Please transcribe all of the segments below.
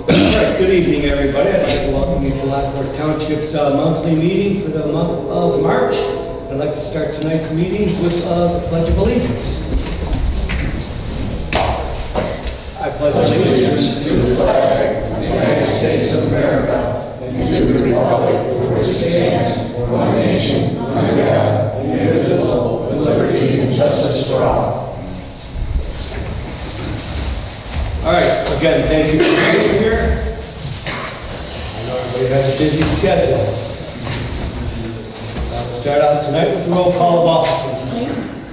Alright, good evening everybody. I'd like to welcome you to Lockport Township's monthly meeting for the month of March. I'd like to start tonight's meeting with the Pledge of Allegiance. I pledge allegiance to the flag of the United States of America and to the republic for which it stands, one nation, under God, indivisible, with liberty and justice for all. All right, again, thank you for being here. I know everybody has a busy schedule. We'll start out tonight with the roll call of officers.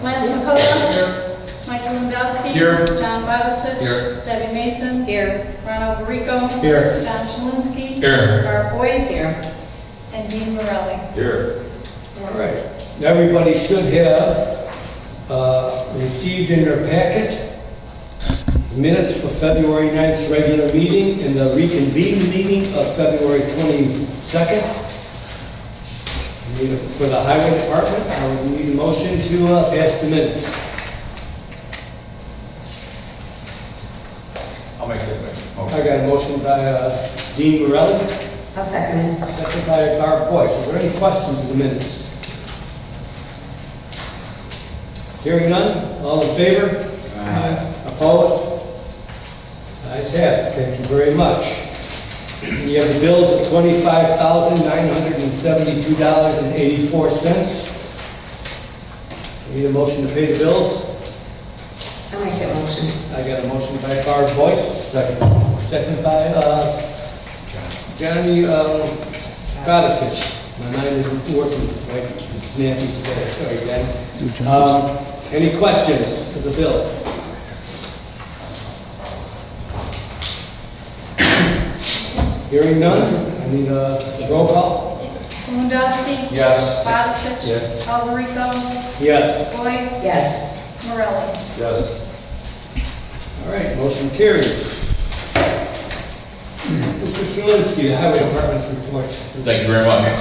Lance McCullough. Here. Michael Lindowski. Here. John Bodisich. Here. Debbie Mason. Here. Ron Alberico. Here. John Schalinsky. Here. Barb Boyce. Here. And Dean Morelli. Here. All right. Everybody should have received in their packet minutes for February 9th regular meeting and the reconvened meeting of February 22nd. For the Highway Department, I would need a motion to pass the minutes. I'll make that motion. I got a motion by Dean Morelli, I'll second it. second by Barb Boyce. Are there any questions of the minutes? Hearing none, all in favor? Aye. Opposed? Ayes have it. Thank you very much. You have the bills of $25,972.84. Need a motion to pay the bills? I'll make that motion. I got a motion by Barb Boyce. Second. Second by Johnny Bodisich. My mind isn't working quite snappy today. Sorry, Jen. Any questions of the bills? Hearing none, I need a roll call. Lindowski. Yes. Bodisich. Yes. Alberico. Yes. Boyce. Yes. Morelli. Yes. All right, motion carries. Mr. Schalinsky, the Highway Department's report. Thank you very much.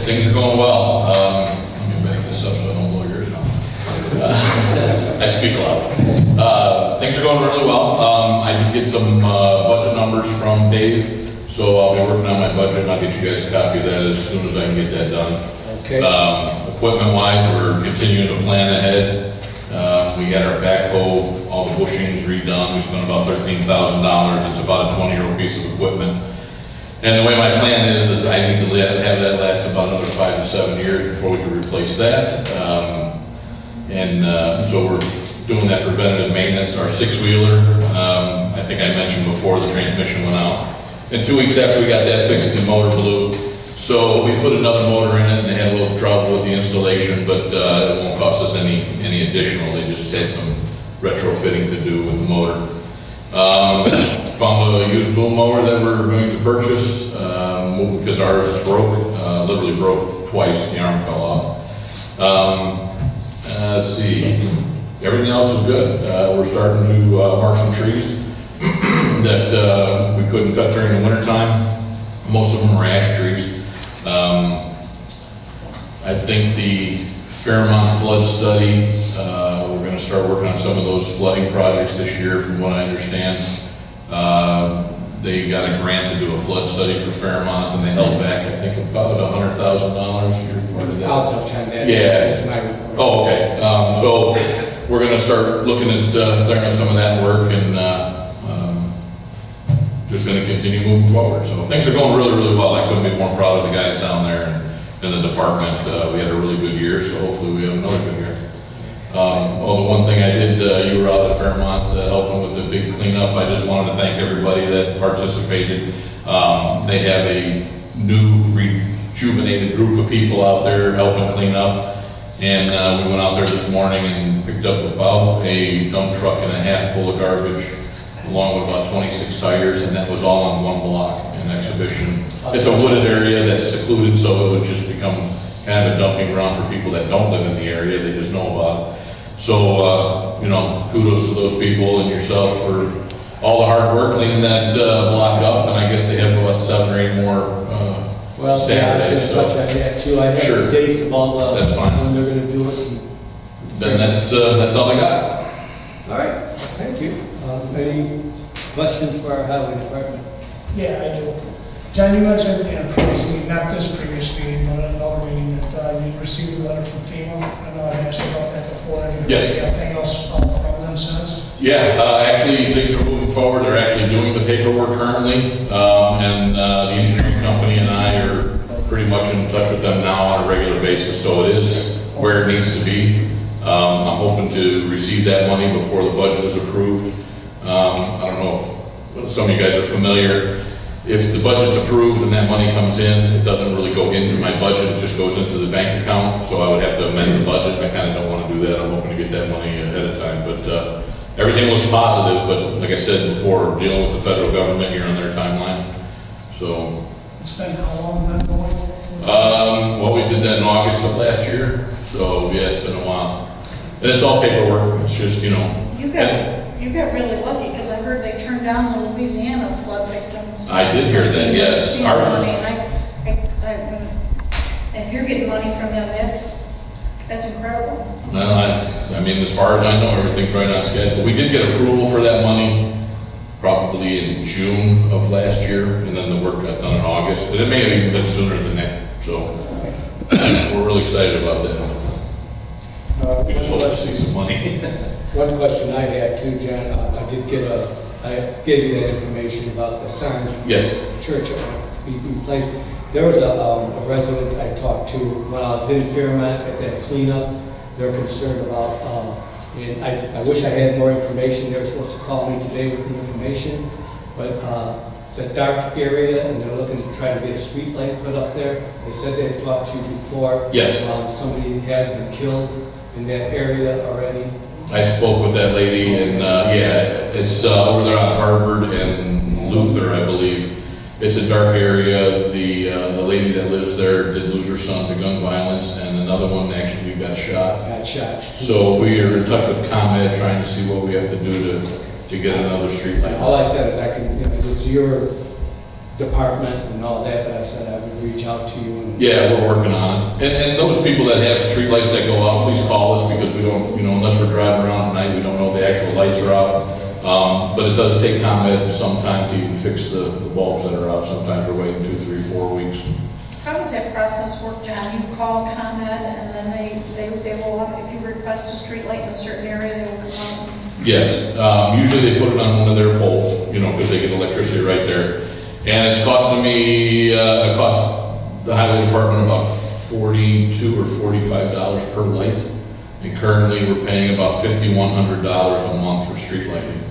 Things are going well. Let me back this up so I don't blow yours out. I speak loud. Things are going really well. I did get some budget numbers from Dave, so I'll be working on my budget and I'll get you guys a copy of that as soon as I can get that done. Okay. Equipment-wise, we're continuing to plan ahead. We got our backhoe, all the bushings redone. We spent about $13,000. It's about a 20-year-old piece of equipment. And the way my plan is I need to have that last about another 5 to 7 years before we can replace that. So we're doing that preventative maintenance. Our six-wheeler, I think I mentioned before, the transmission went out. And 2 weeks after we got that fixed, the motor blew. So we put another motor in it, and they had a little trouble with the installation, but it won't cost us any additional. They just had some retrofitting to do with the motor. Found a used boom mower that we're going to purchase because ours broke, literally broke twice. The arm fell off. Let's see. Everything else is good. We're starting to mark some trees that we couldn't cut during the wintertime. Most of them are ash trees. I think the Fairmont flood study, we're going to start working on some of those flooding projects this year, from what I understand. They got a grant to do a flood study for Fairmont, and they held back, I think, about $100,000. You're part of that. I'll touch on that. Yeah. Oh, okay. So we're going to start looking at clearing up some of that work, and just going to continue moving forward. So things are going really, really well. I couldn't be more proud of the guys down there and the department. We had a really good year, so hopefully we have another good year. The one thing I did, you were out at Fairmont helping with the big cleanup. I just wanted to thank everybody that participated. They have a new, rejuvenated group of people out there helping clean up. And we went out there this morning and picked up about a dump truck and a half full of garbage, along with about 26 tires, and that was all on one block, an exhibition. It's a wooded area that's secluded, so it would just become kind of a dumping ground for people that don't live in the area. They just know about it. So, kudos to those people and yourself for all the hard work cleaning that block up, and I guess they have about 7 or 8 more Saturdays. Touch on that too. I have Sure. the dates of all That's fine. when they're going to do it. Then that's all I got. All right, thank you. Any Questions for our highway department? Yeah, I do. John, you mentioned in a previous meeting, not this previous meeting, but another meeting, that you received a letter from FEMA. I know I've asked you about that before. Have you Yes. heard anything else from them since? Yeah, actually, things are moving forward. They're actually doing the paperwork currently, and the engineering company and I are pretty much in touch with them now on a regular basis, so it is where it needs to be. I'm hoping to receive that money before the budget is approved. I don't know if some of you guys are familiar. If the budget's approved and that money comes in, it doesn't really go into my budget, it just goes into the bank account, so I would have to amend the budget. I kind of don't want to do that. I'm hoping to get that money ahead of time, but everything looks positive, but like I said before, dealing with the federal government here on their timeline, so. It's been how long been going? Well, we did that in August of last year, so yeah, it's been a while. And it's all paperwork, it's just, You got really lucky, because I heard they turned down the Louisiana flood victims. I did hear that, yes. FEMA money, and if you're getting money from them, that's incredible. Well, I mean, as far as I know, everything's right on schedule. We did get approval for that money probably in June of last year, and then the work got done in August. But it may have even been sooner than that, so we're really excited about that. We just want to see some money. One question I had too, John, I gave you that information about the signs. Yes. Church we placed. There was a resident I talked to when I was in Fairmont at that cleanup. They're concerned about, and I wish I had more information. They were supposed to call me today with the information, but it's a dark area and they're looking to try to get a street light put up there. They said they've talked to you before. Yes. Somebody has been killed in that area already. I spoke with that lady, and yeah, it's over there on Harvard and Luther, I believe. It's a dark area. The lady that lives there did lose her son to gun violence, and another one actually got shot. Got shot. So we are in touch with ComEd, trying to see what we have to do to get another street light. All I said is I can, it's your department and all that, but I said I would reach out to you. And Yeah, we're working on it. And those people that have street lights that go out, please call us, because we don't, unless we're driving around at night, we don't know the actual lights are out. But it does take ComEd sometimes to even fix the bulbs that are out. Sometimes we're waiting 2, 3, 4 weeks. How does that process work, John? You call ComEd, and then they will, if you request a street light in a certain area, they will come out. Yes, usually they put it on one of their poles, because they get electricity right there. And it's costing me, it costs the highway department about $42 or $45 per light. And currently we're paying about $5,100 a month for street lighting.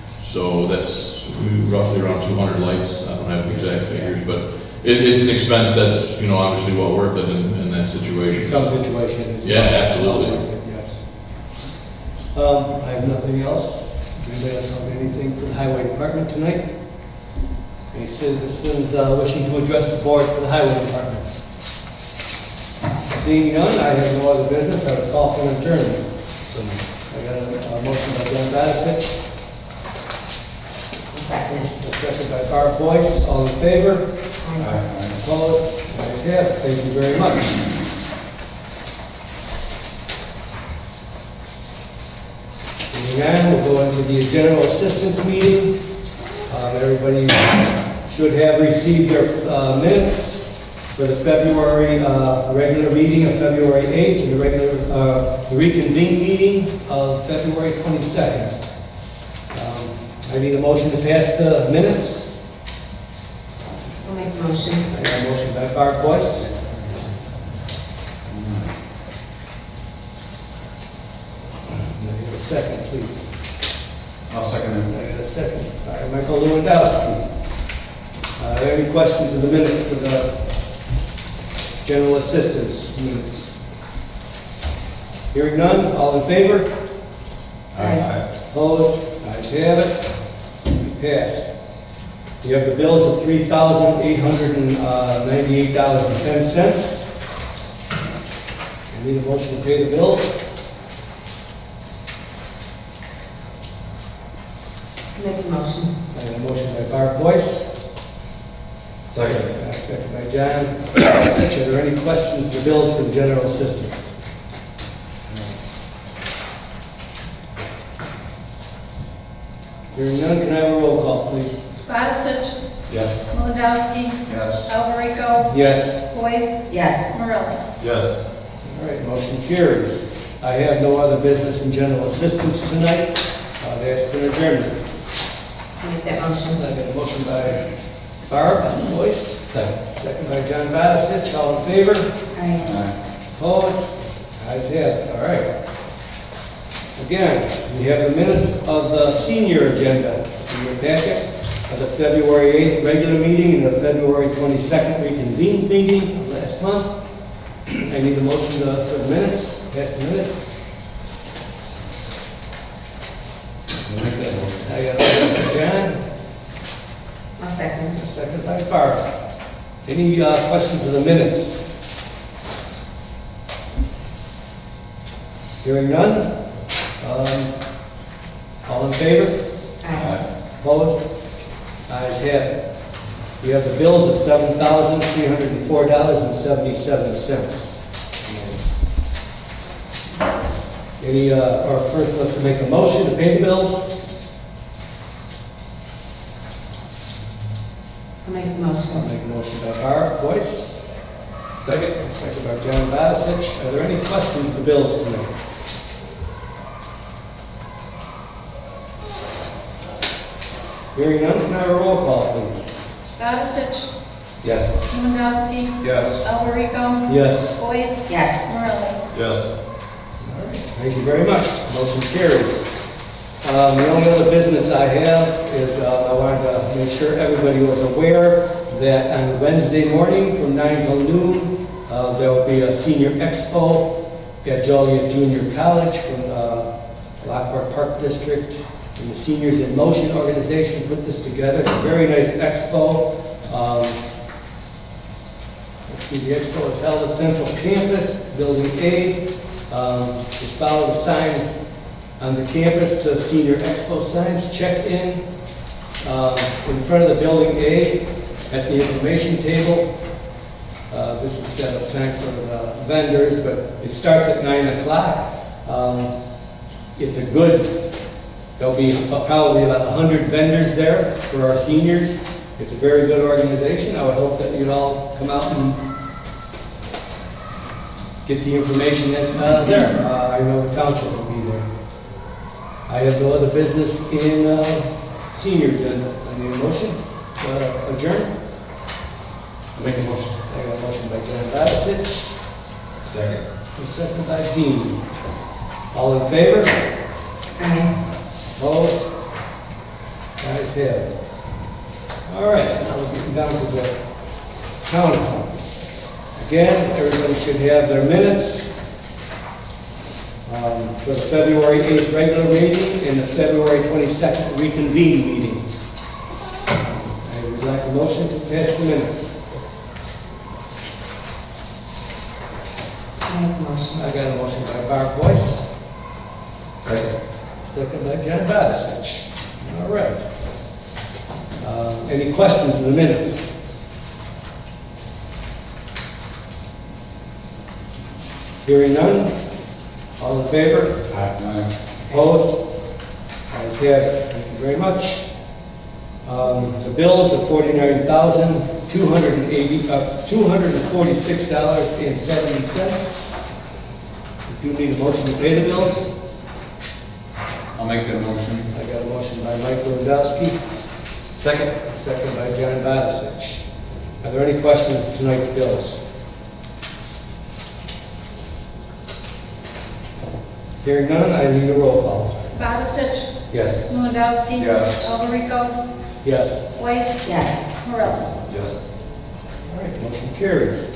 So that's roughly around 200 lights. I don't have the exact figures, but it's an expense that's, obviously well worth it in that situation. in some situations. Yeah, absolutely. Yes. I have nothing else. Anybody else have anything for the highway department tonight? Any citizens wishing to address the board for the highway department? Seeing none, I have no other business. I would call for an adjournment. I got a motion by John Badisich, Second. a second by Barb Boyce. All in favor? Opposed? Ayes have it. Thank you very much. Moving on, we'll go into the general assistance meeting. Everybody should have received their minutes for the February regular meeting of February 8th and the reconvened meeting of February 22nd. I need a motion to pass the minutes. I'll make a motion. I got a motion by Barb Boyce. I need a second, please. I'll second it. I got a second by Michael Lewandowski. Are there any questions of the minutes for the general assistance minutes? Hearing none, all in favor? Aye. Opposed? Ayes have it. Pass. You have the bills of $3,898.10. I need a motion to pay the bills. Make a motion. I have a motion by Barb Boyce. Second. Second by John. Are there any questions for bills for the general assistance? Hearing none, can I have a roll call, please? Badisich, Yes. Lewandowski, Yes. Alberico, Yes. Boyce, Yes. Morelli. Yes. All right, motion carries. I have no other business and general assistance tonight. I'd ask for an adjournment. Make that motion. I got a motion by Barb, Boyce, Second. second by John Badisich. All in favor? Aye. Opposed? Ayes have it. All right. Again, we have the minutes of the senior agenda in your packet of the February 8th regular meeting and the February 22nd reconvened meeting of last month. I need a motion for the minutes, pass the minutes. I'll make that motion. I got a motion by John, I'll second. a second by Barb. Any questions of the minutes? Hearing none? All in favor? Aye. Opposed? Ayes have it. We have the bills of $7,304.77. Or first, let's make a motion to pay the bills. I'll make the I'll motion. make a motion by Barb Boyce. Second. Second by John Badisich. Are there any questions for the bills tonight? Hearing none, can I have a roll call, please? Badisich, Yes. Lewandowski, Yes. Alberico, Yes. Boyce, Yes. Morelli. Yes. Thank you very much. Motion carries. The only other business I have is I wanted to make sure everybody was aware that on Wednesday morning from 9 till noon, there will be a senior expo at Joliet Junior College from Lockport Park District. And the Seniors in Motion organization put this together. It's a very nice expo. Let's see, the expo is held at Central Campus, Building A. Just follow the signs on the campus to Senior Expo signs. Check in front of the Building A at the information table. This is set up time for the vendors, but it starts at 9 o'clock. It's a good, there'll be probably about 100 vendors there for our seniors. It's a very good organization. I would hope that you'd all come out and get the information that's there. I know the township will be there. I have no other business in senior agenda. I need a motion to adjourn. I'll make a motion. I got a motion by John Badisich, Second. and second by Dean. All in favor? Aye. Opposed? Ayes have it. All right, now we're getting down to the county fund. Again, everybody should have their minutes for the February 8th regular meeting and the February 22nd reconvened meeting. I would like a motion to pass the minutes. I'll make the motion. I got a motion by Barb Boyce, Second. second by John Badisich. All right. Any questions in the minutes? Hearing none? All in favor? Aye. Opposed? Ayes have it. Thank you very much. The bills of $246.70. We do need a motion to pay the bills. I'll make that motion. I got a motion by Mike Lewandowski, Second. second by John Badisich. Are there any questions of tonight's bills? Hearing none, I need a roll call. Badisich, Yes. Lewandowski. Yes. Alberico, Yes. Boyce, Yes. Morelli. Yes. All right, motion carries.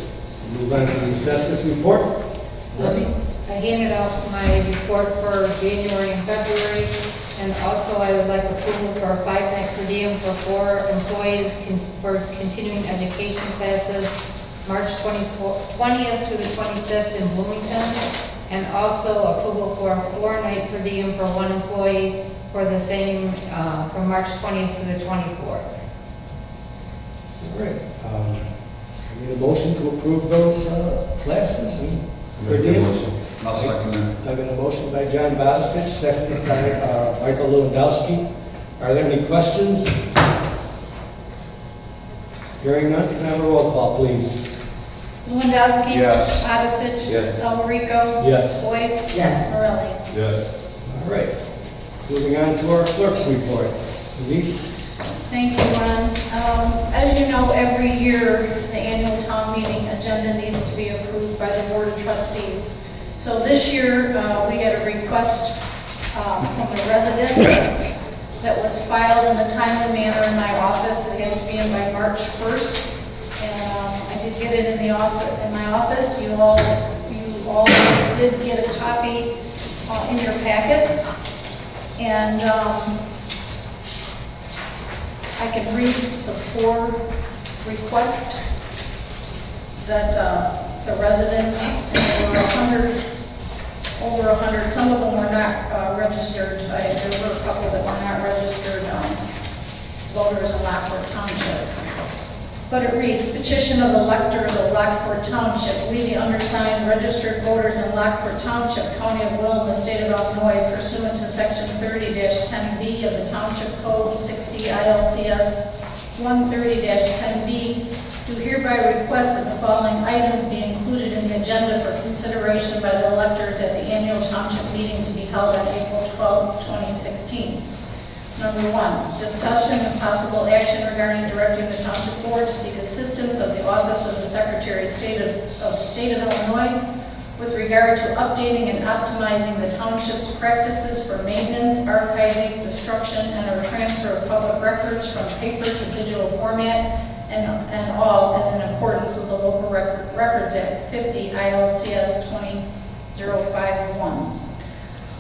Move on to the assessors report. Debbie? I handed out my report for January and February, and also I would like approval for a 5-night per diem for 4 employees for continuing education classes, March 20th through the 25th in Bloomington, and also approval for a 4-night per diem for 1 employee for the same, from March 20th to the 24th. All right. I need a motion to approve those classes and per diem. I'll second that. I got a motion by John Badisich, seconded by Michael Lewandowski. Are there any questions? Hearing none, can I have a roll call, please? Lewandowski. Yes. Odisich. Yes. Alberico. Yes. Boyce. Yes. Morelli. Yes. All right. Moving on to our clerk's report. Elise? Thank you, Ron. As you know, every year, the annual town meeting agenda needs to be approved by the Board of Trustees. So this year, we had a request from the residents that was filed in a timely manner in my office. It has to be in by March 1st. And I did get it in my office. You all did get a copy in your packets. And I can read the 4 requests that the residents, and there were over 100, some of them were not registered. There were a couple that were not registered voters in Lockport Township. But it reads, petition of the electors of Lockport Township. We, the undersigned registered voters in Lockport Township, County of Will, in the state of Illinois, pursuant to section 30-10B of the Township Code 60 ILCS 130-10B, do hereby request that the following items be included in the agenda for consideration by the electors at the annual township meeting to be held on April 12, 2016. Number 1, discussion and possible action regarding directing the Township Board to seek assistance of the Office of the Secretary of State of the State of Illinois with regard to updating and optimizing the Township's practices for maintenance, archiving, destruction, and/or transfer of public records from paper to digital format, and all as in accordance with the Local Records Act 50 ILCS 20051.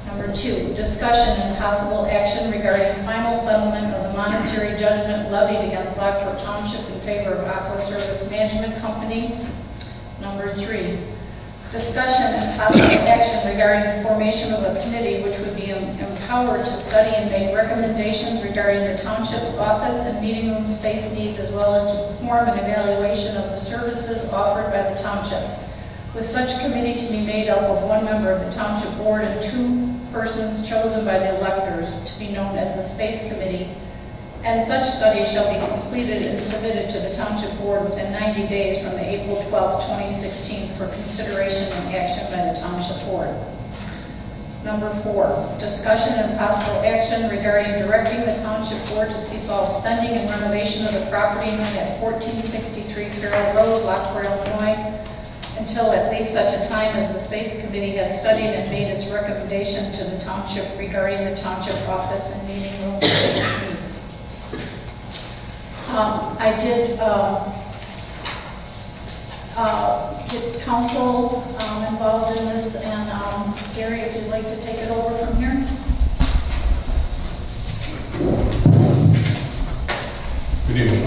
Number 2, discussion and possible action regarding final settlement of the monetary judgment levied against Lockport Township in favor of Aqua Service Management Company. Number 3, discussion and possible action regarding the formation of a committee which would be empowered to study and make recommendations regarding the Township's office and meeting room space needs, as well as to perform an evaluation of the services offered by the Township, with such committee to be made up of 1 member of the Township Board and 2 persons chosen by the electors, to be known as the Space Committee, and such study shall be completed and submitted to the Township Board within 90 days from the April 12, 2016 for consideration and action by the Township Board. Number 4, discussion and possible action regarding directing the Township Board to cease all spending and renovation of the property known at 1463 Farrell Road, Lockport, Illinois, until at least such a time as the Space Committee has studied and made its recommendation to the Township regarding the Township office and meeting room space needs. I did get council involved in this, and Gary, if you'd like to take it over from here. Good evening.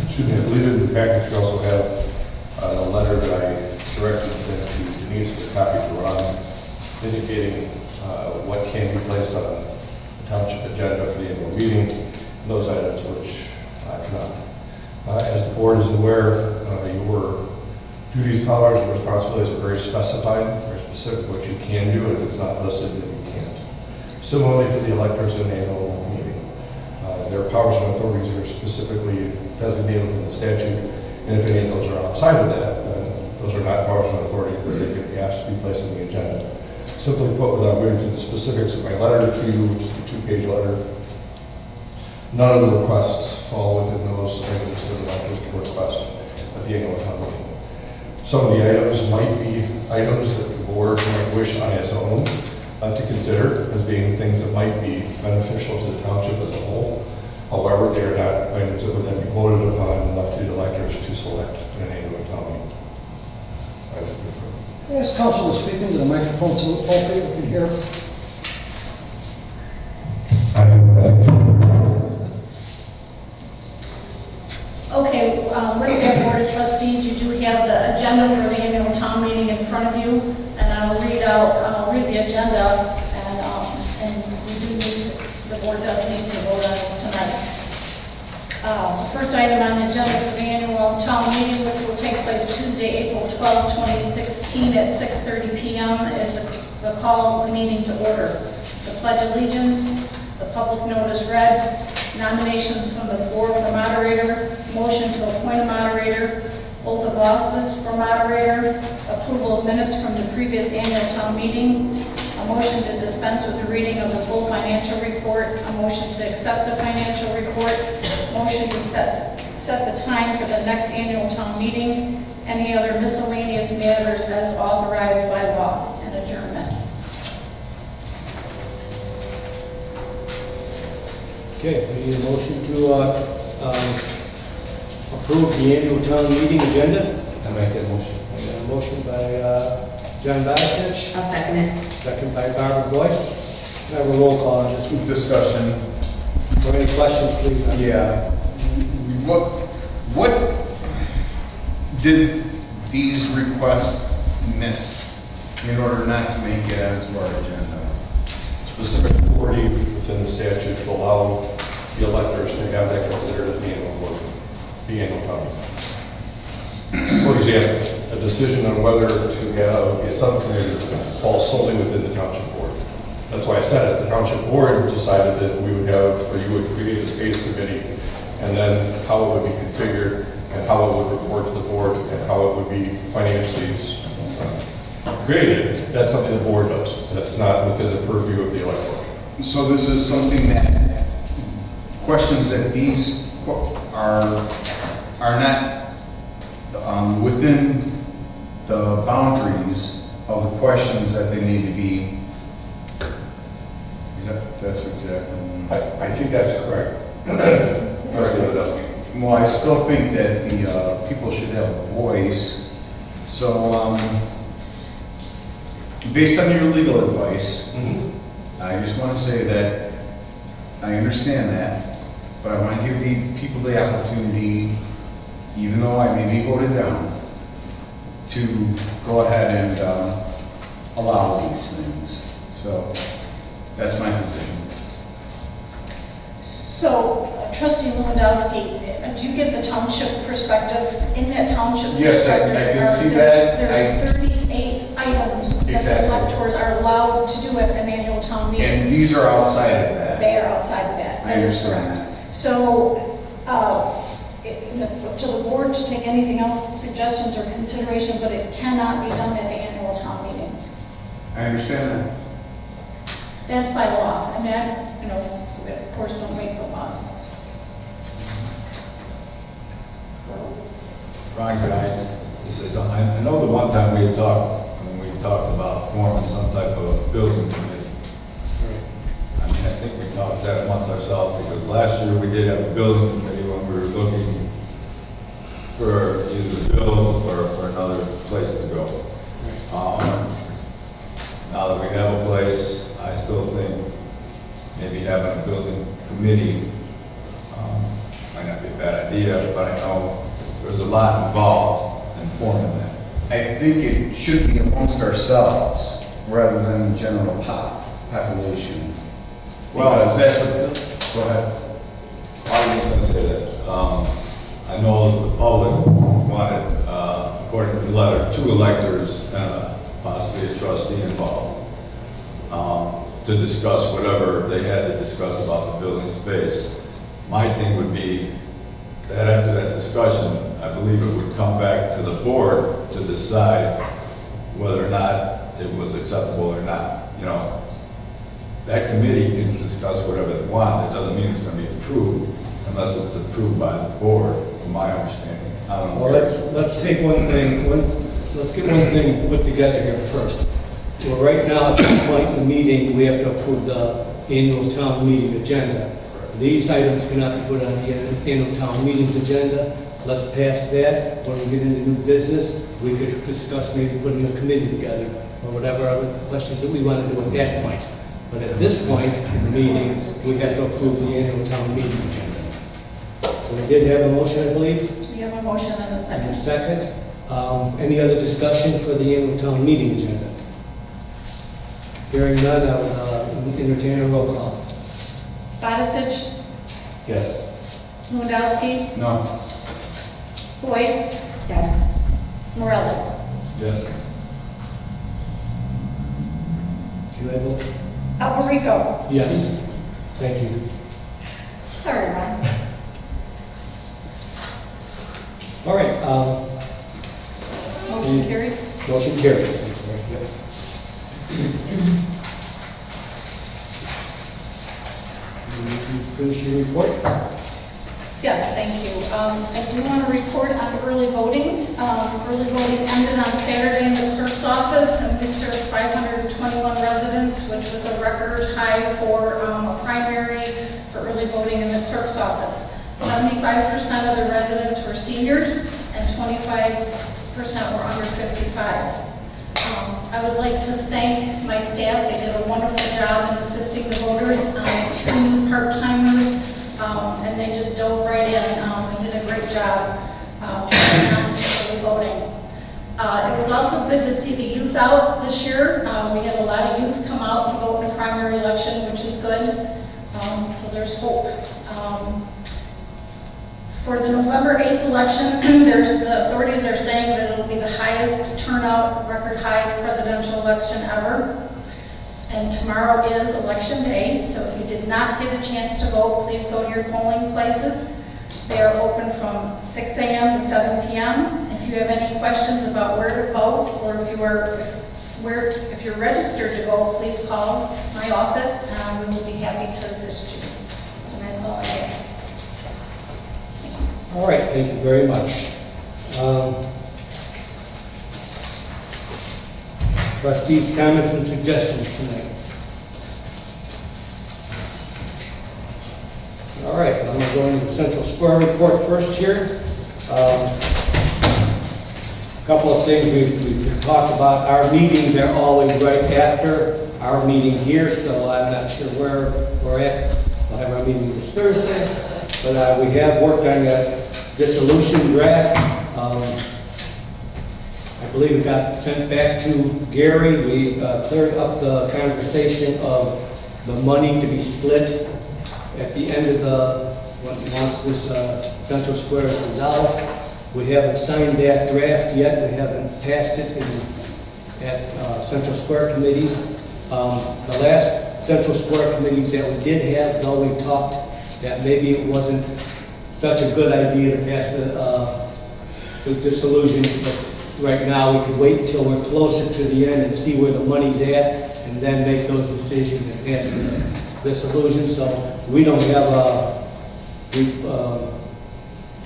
Excuse me, I believe in the package you also have a letter that I directed to Denise with a copy to Ron, indicating what can be placed on a township agenda for the annual meeting, and those items which cannot. As the board is aware, your duties, powers, and responsibilities are very specified, very specific what you can do, and if it's not listed, then you can't. Similarly for the electors in the annual meeting. Their powers and authorities are specifically designated in the statute, and if any of those are outside of that, then those are not powers and authority that they can be asked to be placed on the agenda. Simply put, without going through the specifics of my letter to you, which is a 2-page letter, none of the requests fall within those items that electors can request at the annual town meeting. Some of the items might be items that the board might wish on its own to consider as being things that might be beneficial to the township as a whole. However, they are not items that would then be voted upon and left to the electors to select in an annual town meeting. Yes, council is speaking to the microphone so all people can hear. I have nothing further. Okay, with the Board of Trustees, you do have the agenda for the annual town meeting in front of you, and I'll read the agenda, and we do need, the board does need to vote on this tonight. The first item on the agenda for the annual town meeting, which will take place Tuesday, April 12, 2016 at 6:30 p.m. is the call of the meeting to order. The Pledge of Allegiance. The public notice read. Nominations from the floor for moderator. Motion to appoint a moderator. Oath of office for moderator. Approval of minutes from the previous annual town meeting. A motion to dispense with the reading of the full financial report. A motion to accept the financial report. Motion to set the time for the next annual town meeting. Any other miscellaneous matters as authorized by law, and adjournment. Okay, we need a motion to approve the annual town meeting agenda. I make that motion. We got a motion by John Badisich, I'll second it. second by Barbara Boyce. Can I have a roll call on this? Discussion. Or any questions, please? Yeah. What did these requests miss in order not to make it onto our agenda? Specific authority within the statute to allow the electors to have that considered at the annual board, the annual town meeting. For example, a decision on whether to have a subcommittee falls solely within the township board. That's why I said it. The township board decided that we would have, or you would create a space committee, and then how it would be configured, and how it would report to the board, and how it would be financially created. That's something the board does. That's not within the purview of the electorate. So this is something that, questions that these are not within the boundaries of the questions that they need to be. That's exactly. I think that's correct. Well, I still think that the people should have a voice. So, based on your legal advice, I just want to say that I understand that, but I want to give the people the opportunity, even though I may be voted down, to go ahead and allow these things. So that's my position. So, Trustee Lewandowski, do you get the township perspective? In that township Yes, I perspective, can see that. There's 38 items that the Exactly. electors are allowed to do at an annual town meeting. And these are outside of that. They are outside of that. I That is understand correct. So, it's up to the board to take anything else, suggestions or consideration, but it cannot be done at the annual town meeting. I understand that. That's by law. I mean, we of course don't make the laws. Ron, could I say something? I know the one time we talked about forming some type of building committee. I mean, I think we talked that once ourselves, because last year we did have a building committee when we were looking for either build or for another place to go. Now that we have a place, I still think maybe having a building committee might not be a bad idea, but I know there's a lot involved in forming that. I think it should be amongst ourselves rather than the general population. Well, Because that's what, go ahead. I was just going to say that I know the public wanted, according to the letter, 2 electors and possibly a trustee involved to discuss whatever they had to discuss about the building space. My thing would be that after that discussion, I believe it would come back to the board to decide whether or not it was acceptable or not. You know, that committee can discuss whatever they want. It doesn't mean it's going to be approved unless it's approved by the board, from my understanding. I don't know. Well, let's take one thing, let's get one thing put together here first. Well, right now, at this point in the meeting, we have to approve the annual town meeting agenda. These items cannot be put on the annual town meeting's agenda. Let's pass that. When we get into new business, we could discuss maybe putting a committee together or whatever other questions that we want to do at that point. But at this point in the meeting, we have to approve the annual town meeting agenda. So we did have a motion, I believe. We have a motion and a And second. a second. Any other discussion for the annual town meeting agenda? Hearing none, I will entertain a roll call. Badisich, Yes. Lewandowski, No. Boyce, Yes. Morelli. Yes. Do you have a? Alberico, Yes. Thank you. Sorry, Ron. All right, Motion carried. motion carries. I'm sorry. Yep. You need to finish your report? Yes, thank you. I do want to report on early voting. Early voting ended on Saturday in the clerk's office, and we served 521 residents, which was a record high for a primary for early voting in the clerk's office. 75% of the residents were seniors, and 25% were under 55. I would like to thank my staff. They did a wonderful job in assisting the voters. 2 new part-timers, and they just dove right in and did a great job carrying on to early voting. It was also good to see the youth out this year. We had a lot of youth come out to vote in the primary election, which is good. So there's hope. For the November 8th election, the authorities are saying that it'll be the highest turnout, record high presidential election ever. And tomorrow is election day, so if you did not get a chance to vote, please go to your polling places. They are open from 6 a.m. to 7 p.m. If you have any questions about where to vote, or if you're registered to vote, please call my office, and we will be happy to assist you. And that's all I have. All right, thank you very much. Trustees' comments and suggestions tonight. All right, I'm going to go into the Central Square report first here. A couple of things we've talked about. Our meetings are always right after our meeting here, so I'm not sure where we're at. We'll have our meeting this Thursday, but we have worked on that dissolution draft. I believe it got sent back to Gary. We cleared up the conversation of the money to be split at the end of once this Central Square is dissolved. We haven't signed that draft yet. We haven't passed it at Central Square Committee. The last Central Square Committee that we did have, though, we talked that maybe it wasn't such a good idea to pass the dissolution, but right now we could wait until we're closer to the end and see where the money's at, and then make those decisions and pass the dissolution. So we don't have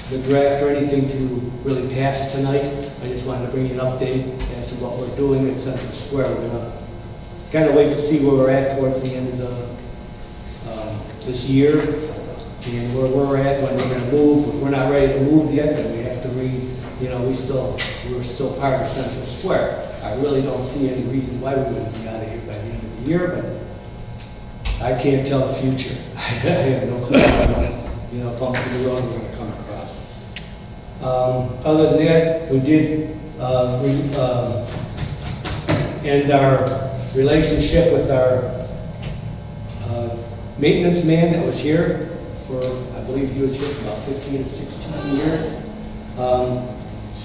the draft or anything to really pass tonight. I just wanted to bring you an update as to what we're doing at Central Square. We're going to kind of wait to see where we're at towards the end of this year, and where we're at when we're going to move. If we're not ready to move yet, then we have to we're still part of Central Square. I really don't see any reason why we wouldn't be out of here by the end of the year, but I can't tell the future. I have no clue what bumps in the road we're going to come across. Other than that, we did end our relationship with our maintenance man that was here for, I believe he was here for about 15 or 16 years.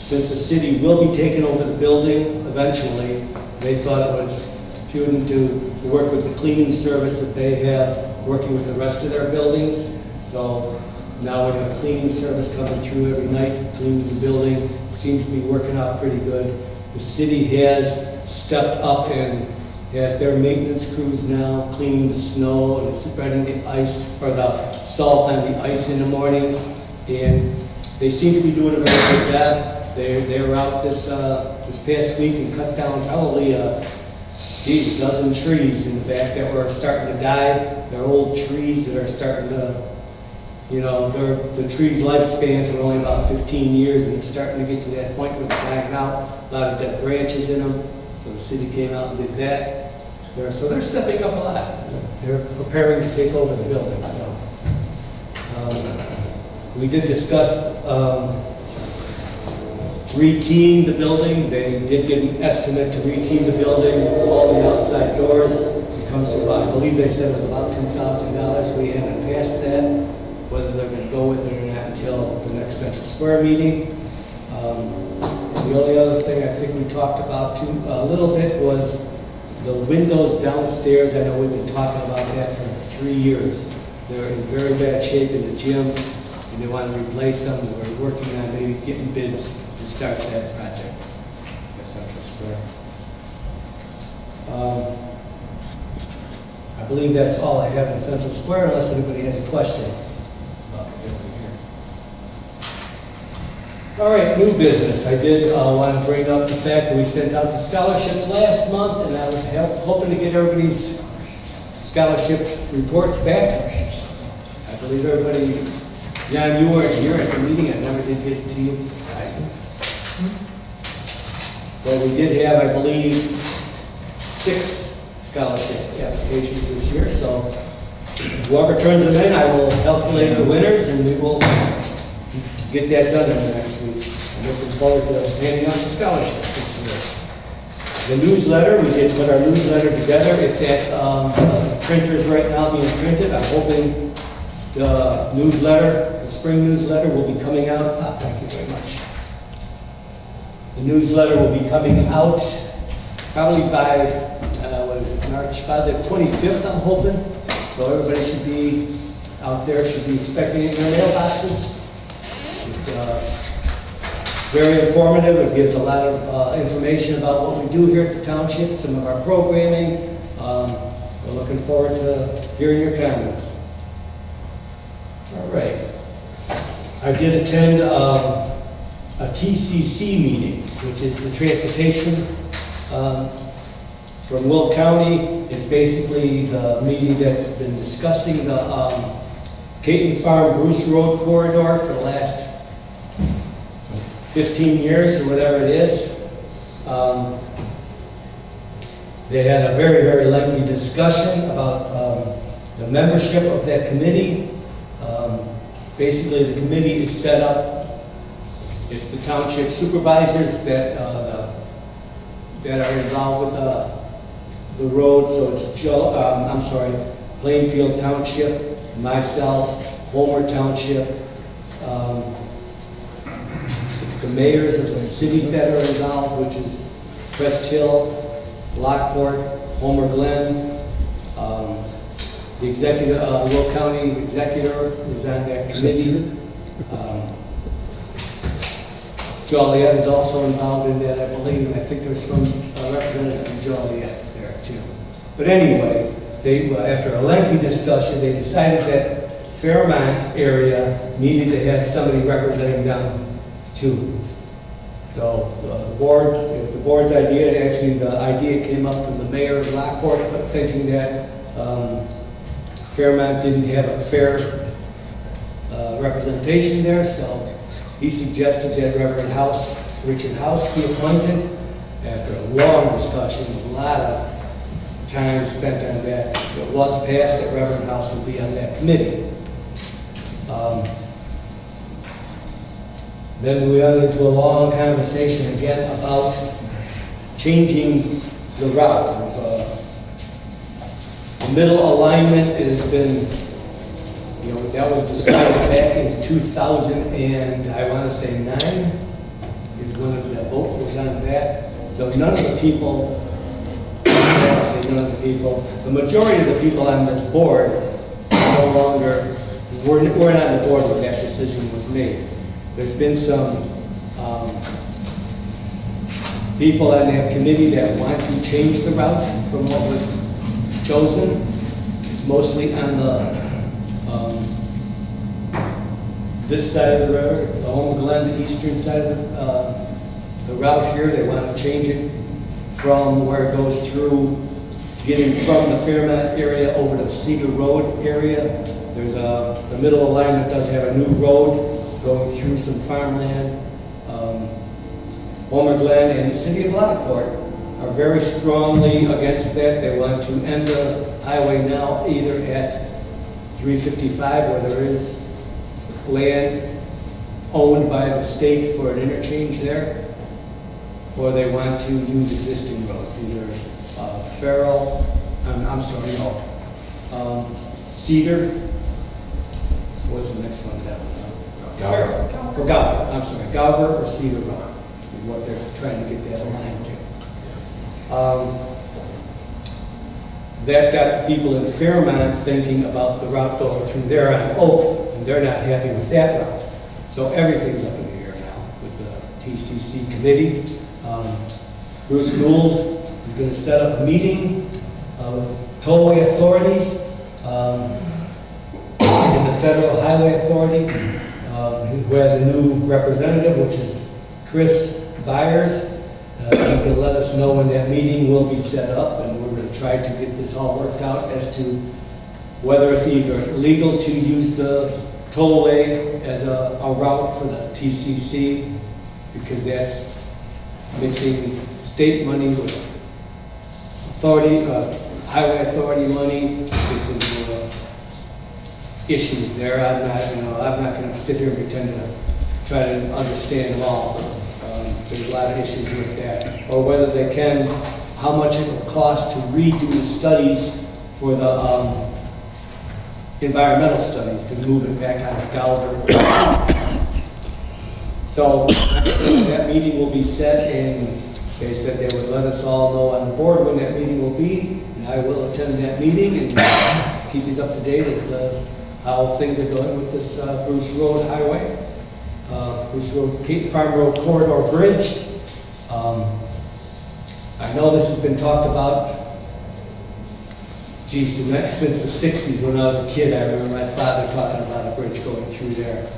Since the city will be taking over the building eventually, they thought it was prudent to work with the cleaning service that they have working with the rest of their buildings. So now we have a cleaning service coming through every night, cleaning the building. It seems to be working out pretty good. The city has stepped up and has their maintenance crews now cleaning the snow and spreading the ice, or the salt on the ice in the mornings. And they seem to be doing a very good job. They were out this past week and cut down probably a dozen trees in the back that were starting to die. They're old trees that are starting to, the trees' lifespans are only about 15 years, and they're starting to get to that point where they're dying out. A lot of dead branches in them. So the city came out and did that. So they're stepping up a lot. They're preparing to take over the building. So we did discuss rekeying the building. They did get an estimate to rekey the building, all the outside doors. It comes to about, I believe they said it was about $2,000. We haven't passed that, whether they're going to go with it or not until the next Central Square meeting. The only other thing I think we talked about too a little bit was the windows downstairs. I know we've been talking about that for 3 years. They're in very bad shape in the gym, and they want to replace them. We're working on maybe getting bids to start that project at Central Square. I believe that's all I have in Central Square, unless anybody has a question. All right, new business. I did want to bring up the fact that we sent out the scholarships last month, and I was hoping to get everybody's scholarship reports back. I believe everybody, John, you weren't here at the meeting. I never did get it to you. Well, we did have, I believe, 6 scholarship applications this year, so whoever turns them in, I will calculate the winners, and we will get that done in the next week. I'm looking forward to handing out the scholarships this year. The newsletter, we did put our newsletter together. It's at printers right now being printed. I'm hoping the newsletter, the spring newsletter, will be coming out. Thank you very much. The newsletter will be coming out probably by, March, by the 25th, I'm hoping. So everybody should be out there, should be expecting it in their mailboxes. It's very informative. It gives a lot of information about what we do here at the township, some of our programming. We're looking forward to hearing your comments. All right. I did attend a TCC meeting, which is the transportation from Will County. It's basically the meeting that's been discussing the Caton Farm Bruce Road corridor for the last 15 years or whatever it is. They had a very, very lengthy discussion about the membership of that committee. Basically, the committee is set up. It's the township supervisors that are involved with the road. So it's Plainfield Township, myself, Homer Township. It's the mayors of the cities that are involved, which is Crest Hill, Lockport, Homer Glen. The executive, Will County executor is on that committee. Joliet is also involved in that, I believe. I think there's some representative from Joliet there too. But anyway, they, after a lengthy discussion, they decided that Fairmont area needed to have somebody representing them too. So the board, it was the board's idea, and actually the idea came up from the mayor of Lockport, thinking that Fairmont didn't have a fair representation there, so he suggested that Reverend Richard House be appointed. After a long discussion, a lot of time spent on that, it was passed that Reverend House would be on that committee. Then we went into a long conversation again about changing the route. The middle alignment has been, that was decided back in 2000 and I want to say 9 is when the vote was on that. So none of the people, the majority of the people on this board no longer, we're not on the board when that decision was made. There's been some people on that committee that want to change the route from what was chosen. It's mostly on the this side of the river, the Homer Glen, the eastern side of the route here. They want to change it from where it goes through, getting from the Fairmont area over to Cedar Road area. There's the middle alignment does have a new road going through some farmland. Homer Glen and the city of Lockport are very strongly against that. They want to end the highway now either at 355, where there is land owned by the state for an interchange there, or they want to use existing roads, either Cedar. What's the next one down? Galver or Cedar Road is what they're trying to get that aligned to. that got the people in Fairmont thinking about the route going through there on Oak, and they're not happy with that route. So everything's up in the air now with the TCC committee. Bruce Gould is going to set up a meeting with tollway authorities and the Federal Highway Authority, who has a new representative, which is Chris Byers. He's going to let us know when that meeting will be set up, and we're going to try to get this all worked out as to whether it's either legal to use the tollway as a route for the TCC, because that's mixing state money with authority, highway authority money. It's into issues there. I'm not going to sit here and pretend to try to understand it all. There's a lot of issues with that. Or whether they can, how much it will cost to redo the studies for the environmental studies to move it back out of Gallagher. So that meeting will be set, and they said they would let us all know on the board when that meeting will be, and I will attend that meeting and keep us up to date as to how things are going with this Bruce Road Highway. Bruce Road, Cape Farm Road Corridor Bridge. I know this has been talked about, since the 60s when I was a kid. I remember my father talking about a bridge going through there.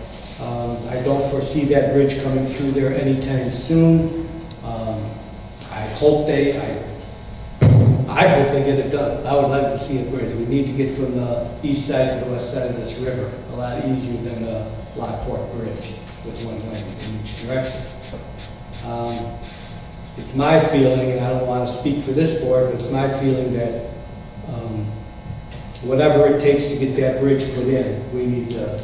I don't foresee that bridge coming through there anytime soon. I hope they get it done. I would like to see a bridge. We need to get from the east side to the west side of this river a lot easier than the Lockport Bridge with one lane in each direction. It's my feeling, and I don't want to speak for this board, but it's my feeling that whatever it takes to get that bridge put in, we need to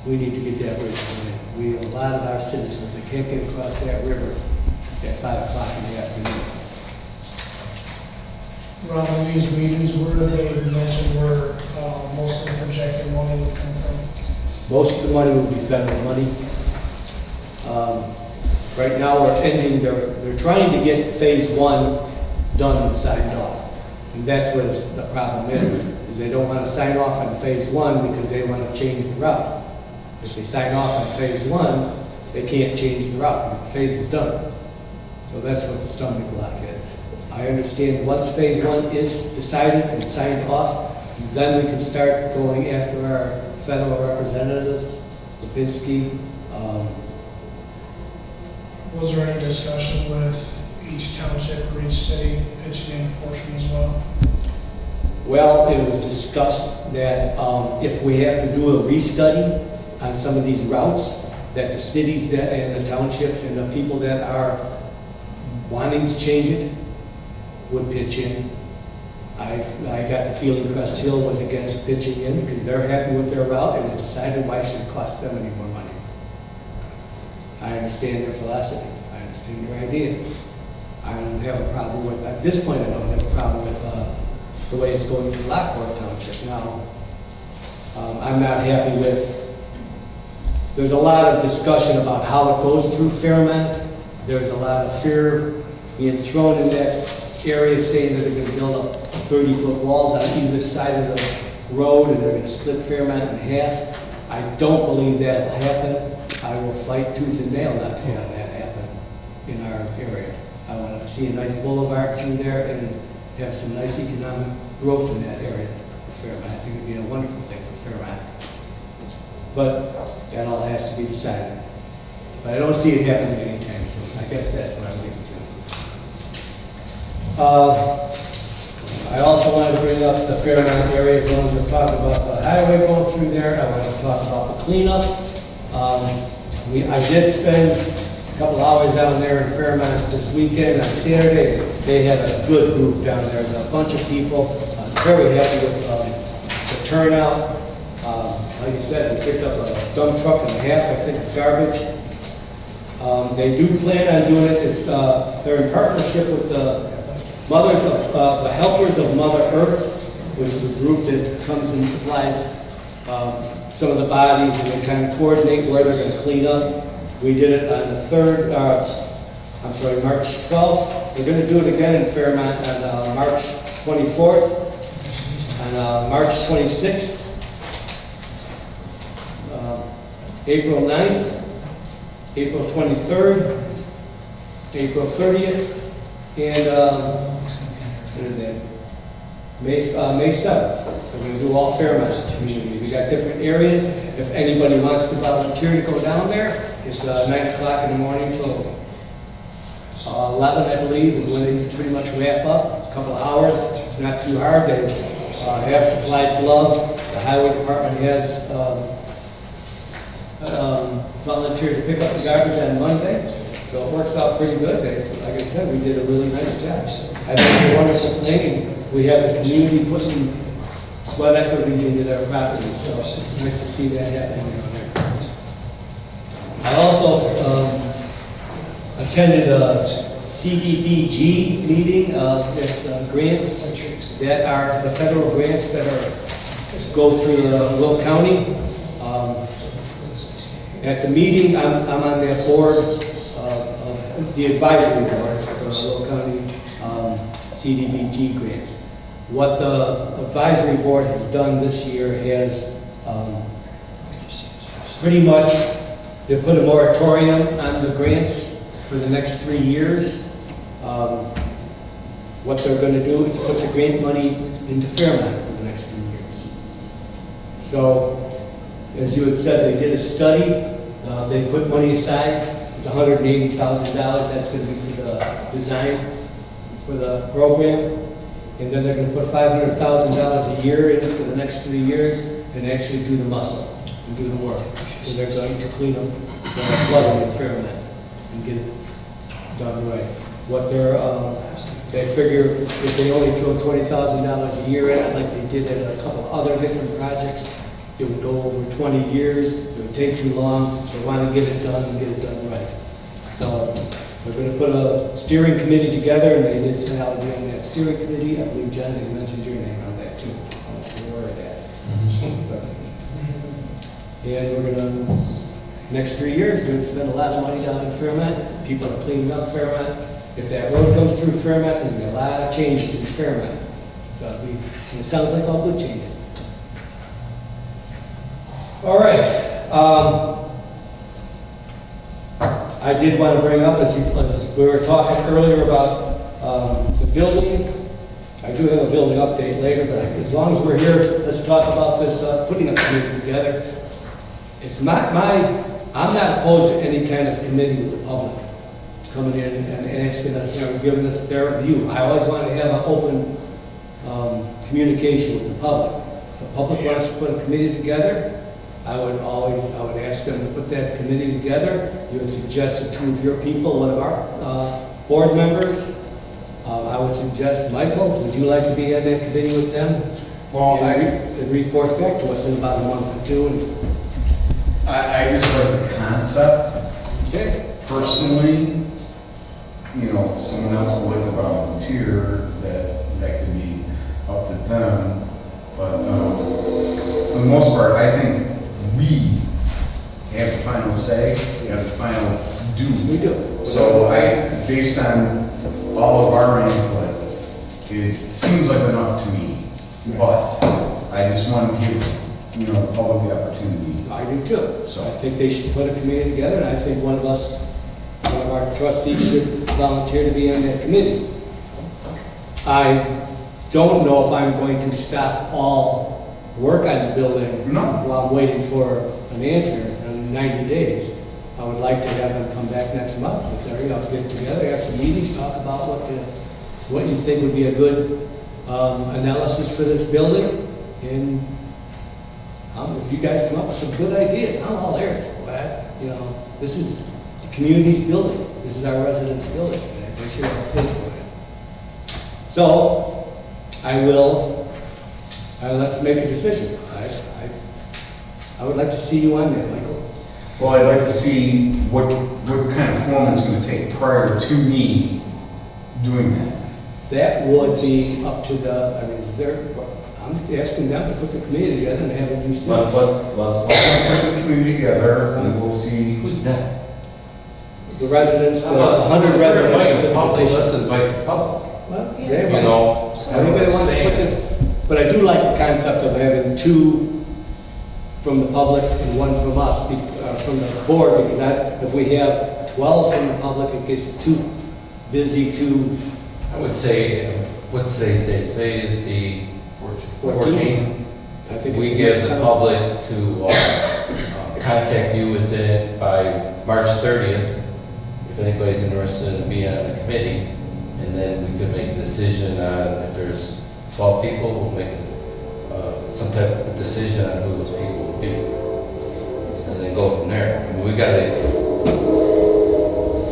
get that bridge put in. A lot of our citizens that can't get across that river at 5 o'clock in the afternoon. Ron, in these meetings, where do they mention where most of the projected money would come from? Most of the money will be federal money. Right now, they're trying to get phase 1 done and signed off. And that's where the problem is they don't want to sign off on phase 1 because they want to change the route. If they sign off on phase 1, they can't change the route because the phase is done. So that's what the stumbling block is. I understand once phase 1 is decided and signed off, then we can start going after our federal representatives, Lipinski. Was there any discussion with each township or each city pitching in a portion as well? Well, it was discussed that if we have to do a restudy on some of these routes, that the cities and the townships and the people that are wanting to change it would pitch in. I got the feeling Crest Hill was against pitching in because they're happy with their route. It was decided why should it cost them any more money. I understand their philosophy. I understand their ideas. I don't have a problem with, at this point I don't have a problem with the way it's going through Lockport Township. Now, I'm not happy with, there's a lot of discussion about how it goes through Fairmont. There's a lot of fear being thrown in that area saying that they're going to build up 30-foot walls on either side of the road and they're going to split Fairmont in half. I don't believe that will happen. I will fight tooth and nail not to have that happen in our area. I want to see a nice boulevard through there and have some nice economic growth in that area for Fairmont. I think it would be a wonderful thing for Fairmont. But that all has to be decided. But I don't see it happening anytime soon. I guess that's what I'm leaving to. I also want to bring up the Fairmont area as long as we're talking about the highway going through there. I want to talk about the cleanup. I did spend a couple hours down there in Fairmont this weekend on Saturday. They had a good group down there. There's a bunch of people. I'm very happy with the turnout. Like you said, we picked up a dump truck and a half, I think, of garbage. They do plan on doing it. They're in partnership with the the Helpers of Mother Earth, which is a group that comes and supplies some of the bodies, and they kind of coordinate where they're going to clean up. We did it on the March 12th. We're going to do it again in Fairmont on March 24th. on March 26th, April 9th, April 23rd, April 30th, and what is that? May 7th. We're going to do all Fairmont community. We got different areas. If anybody wants to volunteer to go down there, it's 9 o'clock in the morning till 11, I believe, is when they pretty much wrap up. It's a couple of hours. It's not too hard. They have supplied gloves. The highway department has volunteered to pick up the garbage on Monday. So it works out pretty good. Like I said, we did a really nice job. I think it's a wonderful thing. And we have the community putting sweat equity into their properties. So it's nice to see that happening down there. I also attended a CDBG meeting, just grants that are the federal grants that go through Will County. At the meeting, I'm on that board, the advisory board for Will County CDBG grants. What the advisory board has done this year is pretty much they put a moratorium on the grants for the next 3 years. What they're going to do is put the grant money into Fairmont for the next 3 years. So, as you had said, they did a study. They put money aside. It's $180,000. That's going to be for the design for the program. And then they're going to put $500,000 a year in it for the next 3 years and actually do the muscle and do the work. So they're going to clean up the flooding in Fairmont and get it done right. What they figure if they only throw $20,000 a year at it, like they did at a couple other different projects, it would go over 20 years. It would take too long. They want to get it done and get it done right. So we're going to put a steering committee together, and they did send out on that steering committee. I believe John had mentioned your name on that too. I'm aware of that. And we're going to, next 3 years, we're going to spend a lot of money down in Fairmont. People are cleaning up Fairmont. If that road comes through Fairmont, there's going to be a lot of changes in Fairmont. So it sounds like all good changes. All right. I did want to bring up, as we were talking earlier about the building. I do have a building update later, but as long as we're here, let's talk about this putting a committee together. It's not I'm not opposed to any kind of committee with the public coming in and asking us, giving us their view. I always want to have an open communication with the public. If the public wants to put a committee together, I would ask them to put that committee together. You would suggest 2 of your people, one of our board members. I would suggest, Michael, would you like to be on that committee with them? Well, it reports back to us in about a month or 2. I just like the concept. Okay. Personally, if someone else would like to volunteer, that could be up to them. But for the most part, I think we have the final say, we have the final do. We do. So based on all of our input, it seems like enough to me. But I just want to give the public the opportunity. I do too. So I think they should put a committee together, and I think one of our trustees should volunteer to be on that committee. I don't know if I'm going to stop all work on the building while I'm waiting for an answer in 90 days. I would like to have them come back next month. Get together, have some meetings, talk about what you think would be a good analysis for this building, and if you guys come up with some good ideas, I'm all ears. This is the community's building. This is our residents' building. And they should have say so. So, let's make a decision. I would like to see you on there, Michael. Well, I'd like to see what kind of form it's going to take prior to me doing that. That would be up to I'm asking them to put the committee together and have a new city. Let's put the committee together and we'll see. Who's that? The residents, the 100 residents. Let's invite the public. Well, Yeah. yeah, You know, anybody wants to put But I do like the concept of having 2 from the public and 1 from us, from the board, because if we have 12 from the public, it gets too busy to I would say, what's today's date? Today is the 14th. I think We it's give next the time. public to contact you within, by March 30th, if anybody's interested in being on the committee, and then we could make a decision on, if there's 12 people, we'll make some type of decision on who those people will be. And then go from there. I mean, we gotta,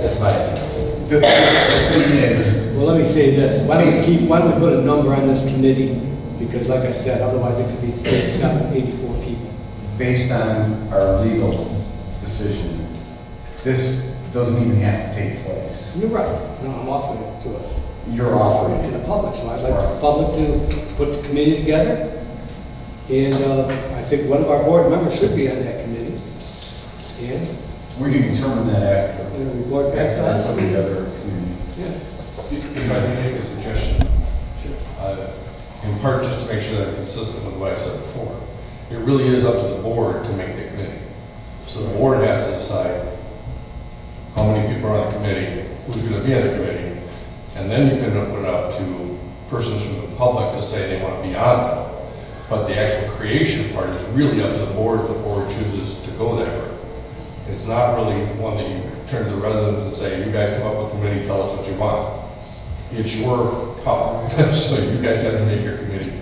that's my opinion. The thing is, Well, let me say this, why don't we put a number on this committee? Because like I said, otherwise it could be 37, 84 people. based on our legal decision, this doesn't even have to take place. You're right, no, I'm offering it to us. You're offering To it. the public, so I'd like the public to put the committee together. And I think one of our board members should be on that committee. And We can determine that after. report back to us. Put together a committee. Yeah. If I can make a suggestion, in part just to make sure that I'm consistent with what I said before, it really is up to the board to make the committee. So the board has to decide how many people are on the committee, who's going to be on the committee, and then you can put it up to persons from the public to say they want to be on it. But the actual creation part is really up to the board if the board chooses to go that route. It's not really one that you turn to the residents and say, you guys come up with a committee, tell us what you want. It's your call, so you guys have to make your committee.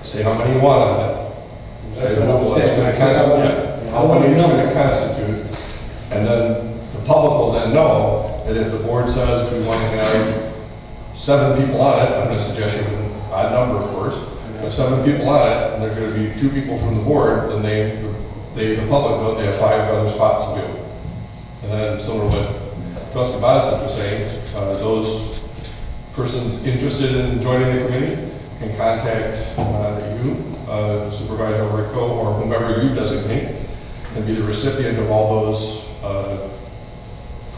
Say how many you want on it. That's Say what I'm what's saying. gonna constitute, how many it's going to constitute. And then the public will then know that if the board says we want to have 7 people on it, I'm going to suggest you an odd number, of course. If 7 people on it, and there's going to be 2 people from the board, then the public know they have 5 other spots to do. And then similar to what Trustee Bodison was saying, those persons interested in joining the committee can contact you, Supervisor Alberico, or whomever you designate, and be the recipient of all those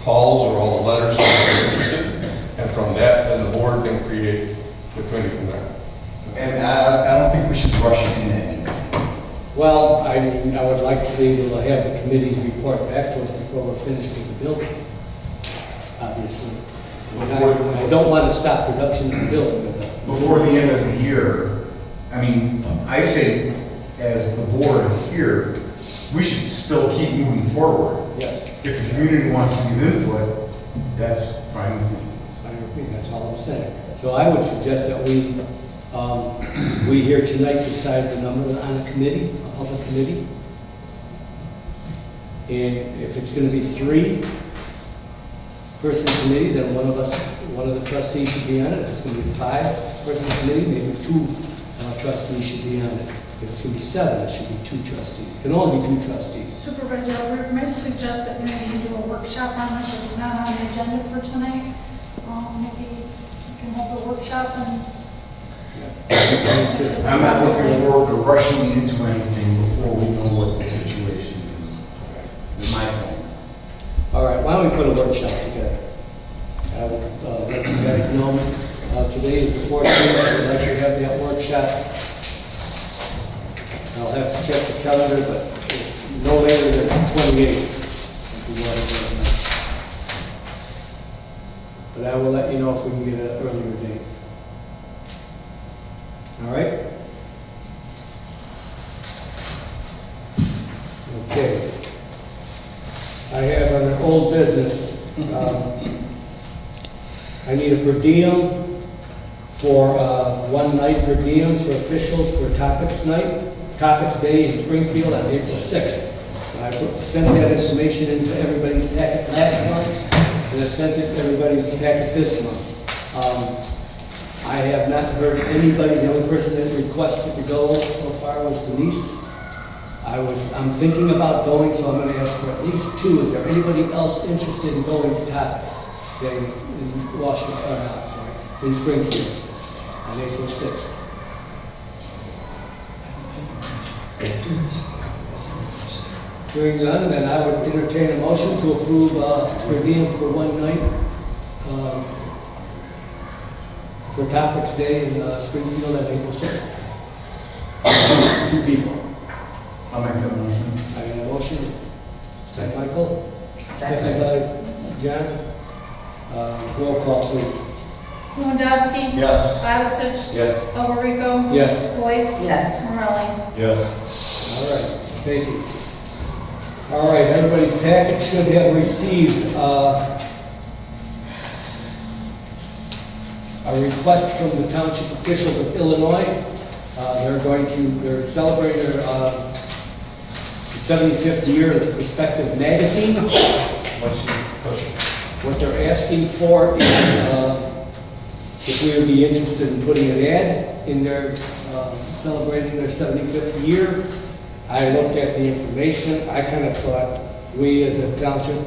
calls or all the letters that are interested. And from that, then the board can create the committee from there. And I don't think we should rush into anything. Well, I would like to be able to have the committee's report back to us before we're finished with the building, obviously. I don't want to stop production of the building. Before the end of the year, I mean, I say, as the board here, we should still keep moving forward. Yes, If the community wants to give input, that's fine with me. it's fine with me, that's all I'm saying. So I would suggest that we here tonight decide the number on a committee, a public committee. And if it's going to be 3-person committee, then one of the trustees should be on it. If it's going to be 5-person committee, maybe 2 trustees should be on it. If it's going to be 7, it should be 2 trustees. It can only be 2 trustees. Supervisor Albert, may I suggest that maybe you do a workshop on this? It's not on the agenda for tonight. Maybe you can hold a workshop and I'm not looking forward to rushing into anything before we know what the situation is my point. All right, why don't we put a workshop together? I will let you guys know. Today is the 14th. I'd like to have that workshop. I'll have to check the calendar, but no later than the 28th. if you want to do it. But I will let you know if we can get an earlier date. All right? Okay. I have an old business. I need a per diem for one night per diem for officials for Topics Night, Topics Day in Springfield on April 6th. I sent that information into everybody's packet last month, and I sent it to everybody's packet this month. I have not heard anybody. The only person that requested to go so far was Denise. I'm thinking about going, so I'm going to ask for at least 2. Is there anybody else interested in going to Topics Day in Washington, in Springfield on April 6th? Hearing none, then I would entertain a motion to approve per diem for one night for Topics Day in Springfield on April 6th. Two people. I'll make that motion. I got a motion. Second, Michael? Second by John. Roll call, please. Lewandowski. Yes. Odisich. Yes. Alberico. Yes. Boyce. Yes. Morelli. Yes. All right, thank you. All right, everybody's package should have received a request from the township officials of Illinois. They're celebrating their 75th year of the respective magazine. What they're asking for is if we would be interested in putting an ad in their celebrating their 75th year. I looked at the information. I kind of thought we as a township,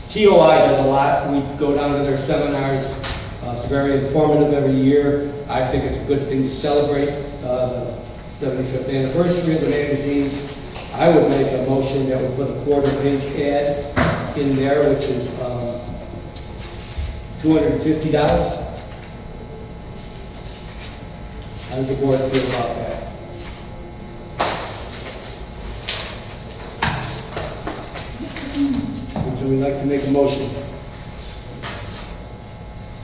TOI does a lot. We go down to their seminars. It's very informative every year. I think it's a good thing to celebrate the 75th anniversary of the magazine. I would make a motion that we put a quarter-page ad in there, which is $250. How does the board feel about that? Would somebody like to make a motion?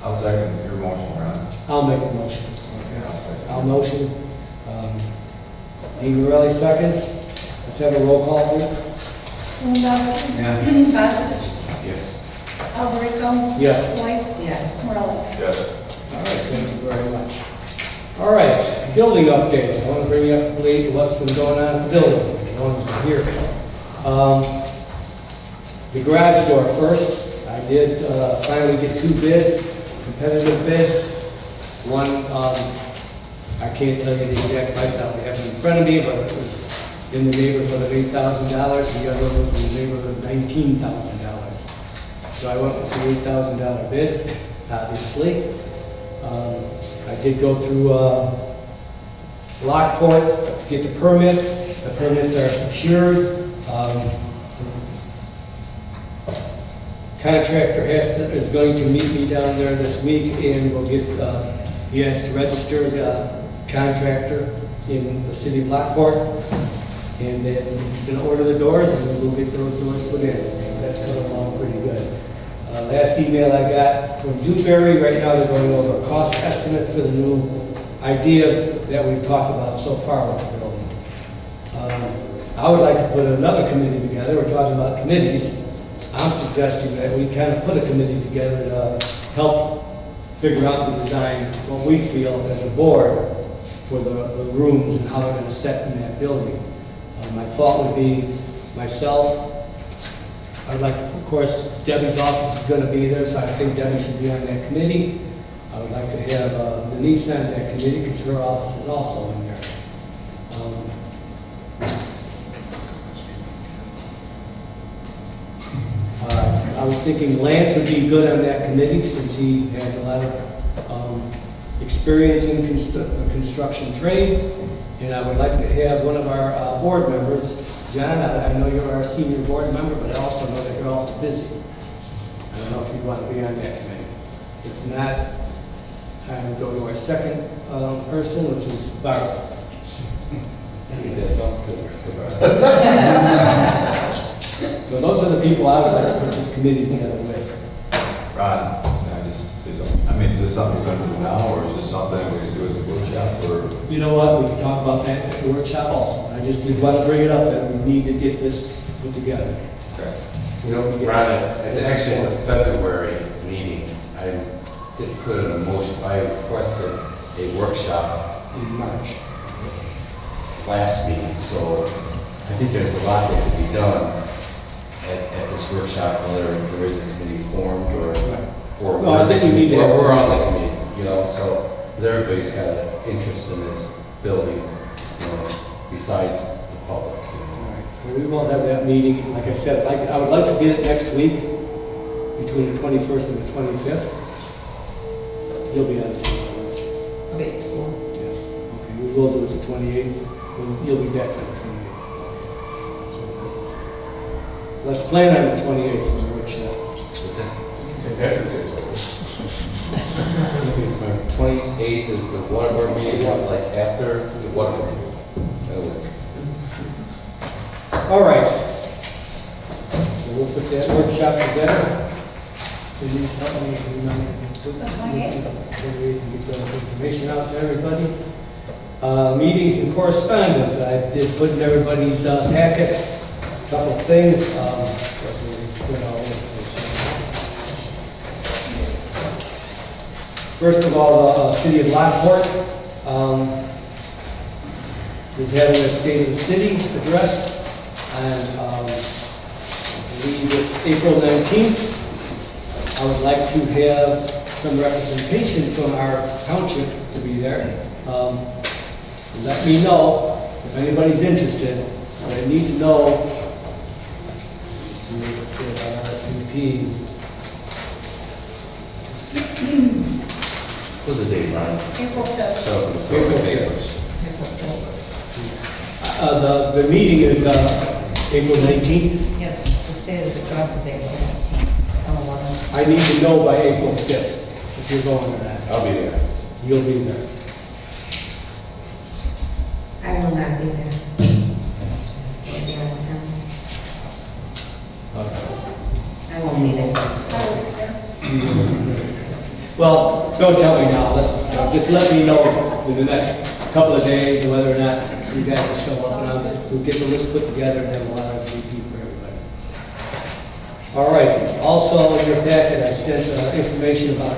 I'll second your motion, Ron. I'll make the motion. I'll motion. Dean Morelli seconds. Let's have a roll call, please. Lewandowski. Yeah. Odisich. Yes. Alberico. Yes. Boyce. Yes. Morelli. Yes. All right, thank you very much. All right, building update. I want to bring you up to date with what's been going on at the building. No one's been here. The garage door first. I did finally get 2 bids, competitive bids. One, I can't tell you the exact price, I don't have it in front of me, but it was in the neighborhood of $8,000. The other was in the neighborhood of $19,000. So I went with the $8,000 bid, obviously. I did go through Lockport to get the permits. The permits are secured. Contractor is going to meet me down there this week, and we'll get, he has to register as a contractor in the city of Lockport. And then he's going to order the doors, and we'll get those doors put in. And that's coming along pretty good. Last email I got from Dewberry, right now they're going over a cost estimate for the new ideas that we've talked about so far with the building. I would like to put another committee together. We're talking about committees. I'm suggesting that we kind of put a committee together to help figure out the design, what we feel as a board for the rooms and how they're going to set in that building. My thought would be myself. I'd like to, of course, Debbie's office is going to be there, so I think Debbie should be on that committee. I would like to have Denise on that committee because her office is also in there. I was thinking Lance would be good on that committee since he has a lot of experience in construction trade. And I would like to have one of our board members, John, I know you're our senior board member, but I also know that you're also busy. I don't know if you want to be on that committee. If not, I would go to our second person, which is Barbara. I think that sounds good. So those are the people I would like to put this committee together with. Ron, can I just say something? I mean, is this something we're going to do now, or is this something we can do at the workshop, or? You know what, we can talk about that at the workshop also. I just did want to bring it up that we need to get this put together. Okay. You know, Ron, actually at the February meeting, I did put in a motion, I requested a workshop In March. last meeting, so I think there's a lot that could be done at this workshop, whether there is a committee formed or No, I think we need to have- we're on the committee, you know, so, because everybody's got an interest in this building, you know, besides the public, you know. All right, so we won't have that meeting, like I said, I would like to get it next week, between the 21st and the 25th. You'll be out of town. I'll be at school. Yes. Okay, we will do it the 28th. You'll be back on the 28th. So, let's plan on the 28th for the workshop. What's that? St. Patrick's Day is over. Maybe it's my 20th. 8th is the water board meeting, like after the water board meeting. That'll work. All right. So we'll put that workshop together. Did you something you might put The 28th. get the information out to everybody? Meetings and correspondence. I did put in everybody's packet a couple of things. Wasn't really split all over the place. First of all, the city of Lockport is having a State of the City address. And I believe it's April 19th. I would like to have some representation from our township to be there. Let me know if anybody's interested. But I need to know, let's see what it says on RSVP. What's the date, Brian? April 5th. So, April 5th. The meeting is April 19th. Yes, the state of the trust is April 19th, 11. I need to know by April 5th if you're going to that. I'll be there. You'll be there. I will not be there. I'll be out of town. I won't be there. I will be there. Well, don't tell me now. Just let me know in the next couple of days whether or not you guys will show up, and we'll get the list put together and then we'll RSVP for everybody. All right. Also, in your packet, I sent information about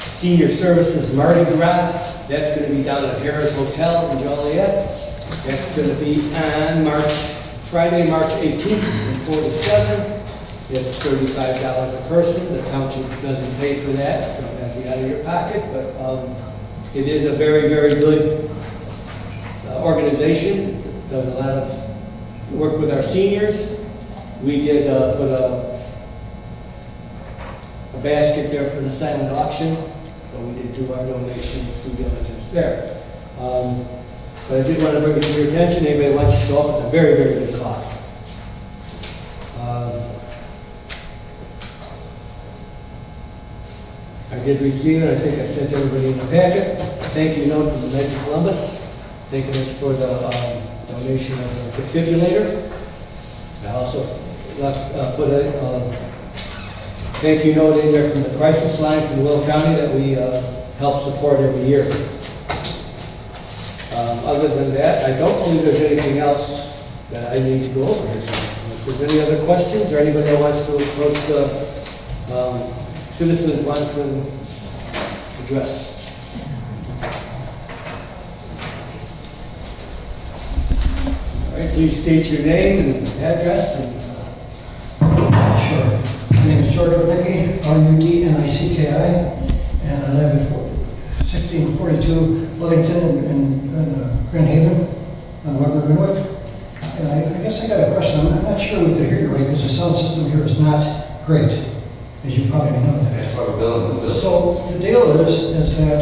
Senior Services Mardi Gras. That's going to be down at Harris Hotel in Joliet. That's going to be on Friday, March 18th from 4 to 7. It's $35 a person. The township doesn't pay for that, so that'll be out of your pocket. But it is a very, very good organization. It does a lot of work with our seniors. We did put a basket there for the silent auction, so we did do our donation due diligence there. But I did want to bring it to your attention. Anybody wants to show up, it's a very, very good cost. I did receive it. I think I sent everybody in the packet. A thank you note from the Knights of Columbus, thanking us for the donation of the defibrillator. I also put a thank you note in there from the crisis line from Will County that we help support every year. Other than that, I don't believe there's anything else that I need to go over here tonight. Unless there's any other questions or anybody that wants to approach the citizens want to address. All right, please state your name and address. Sure. My name is George Rudnicki, Rudnicki, and I live at 1642 Ludington in Grand Haven on Weber Glenwick. And I guess I got a question. I'm not sure we could hear you right because the sound system here is not great, as you probably know that. That's why we're building this. So the deal is that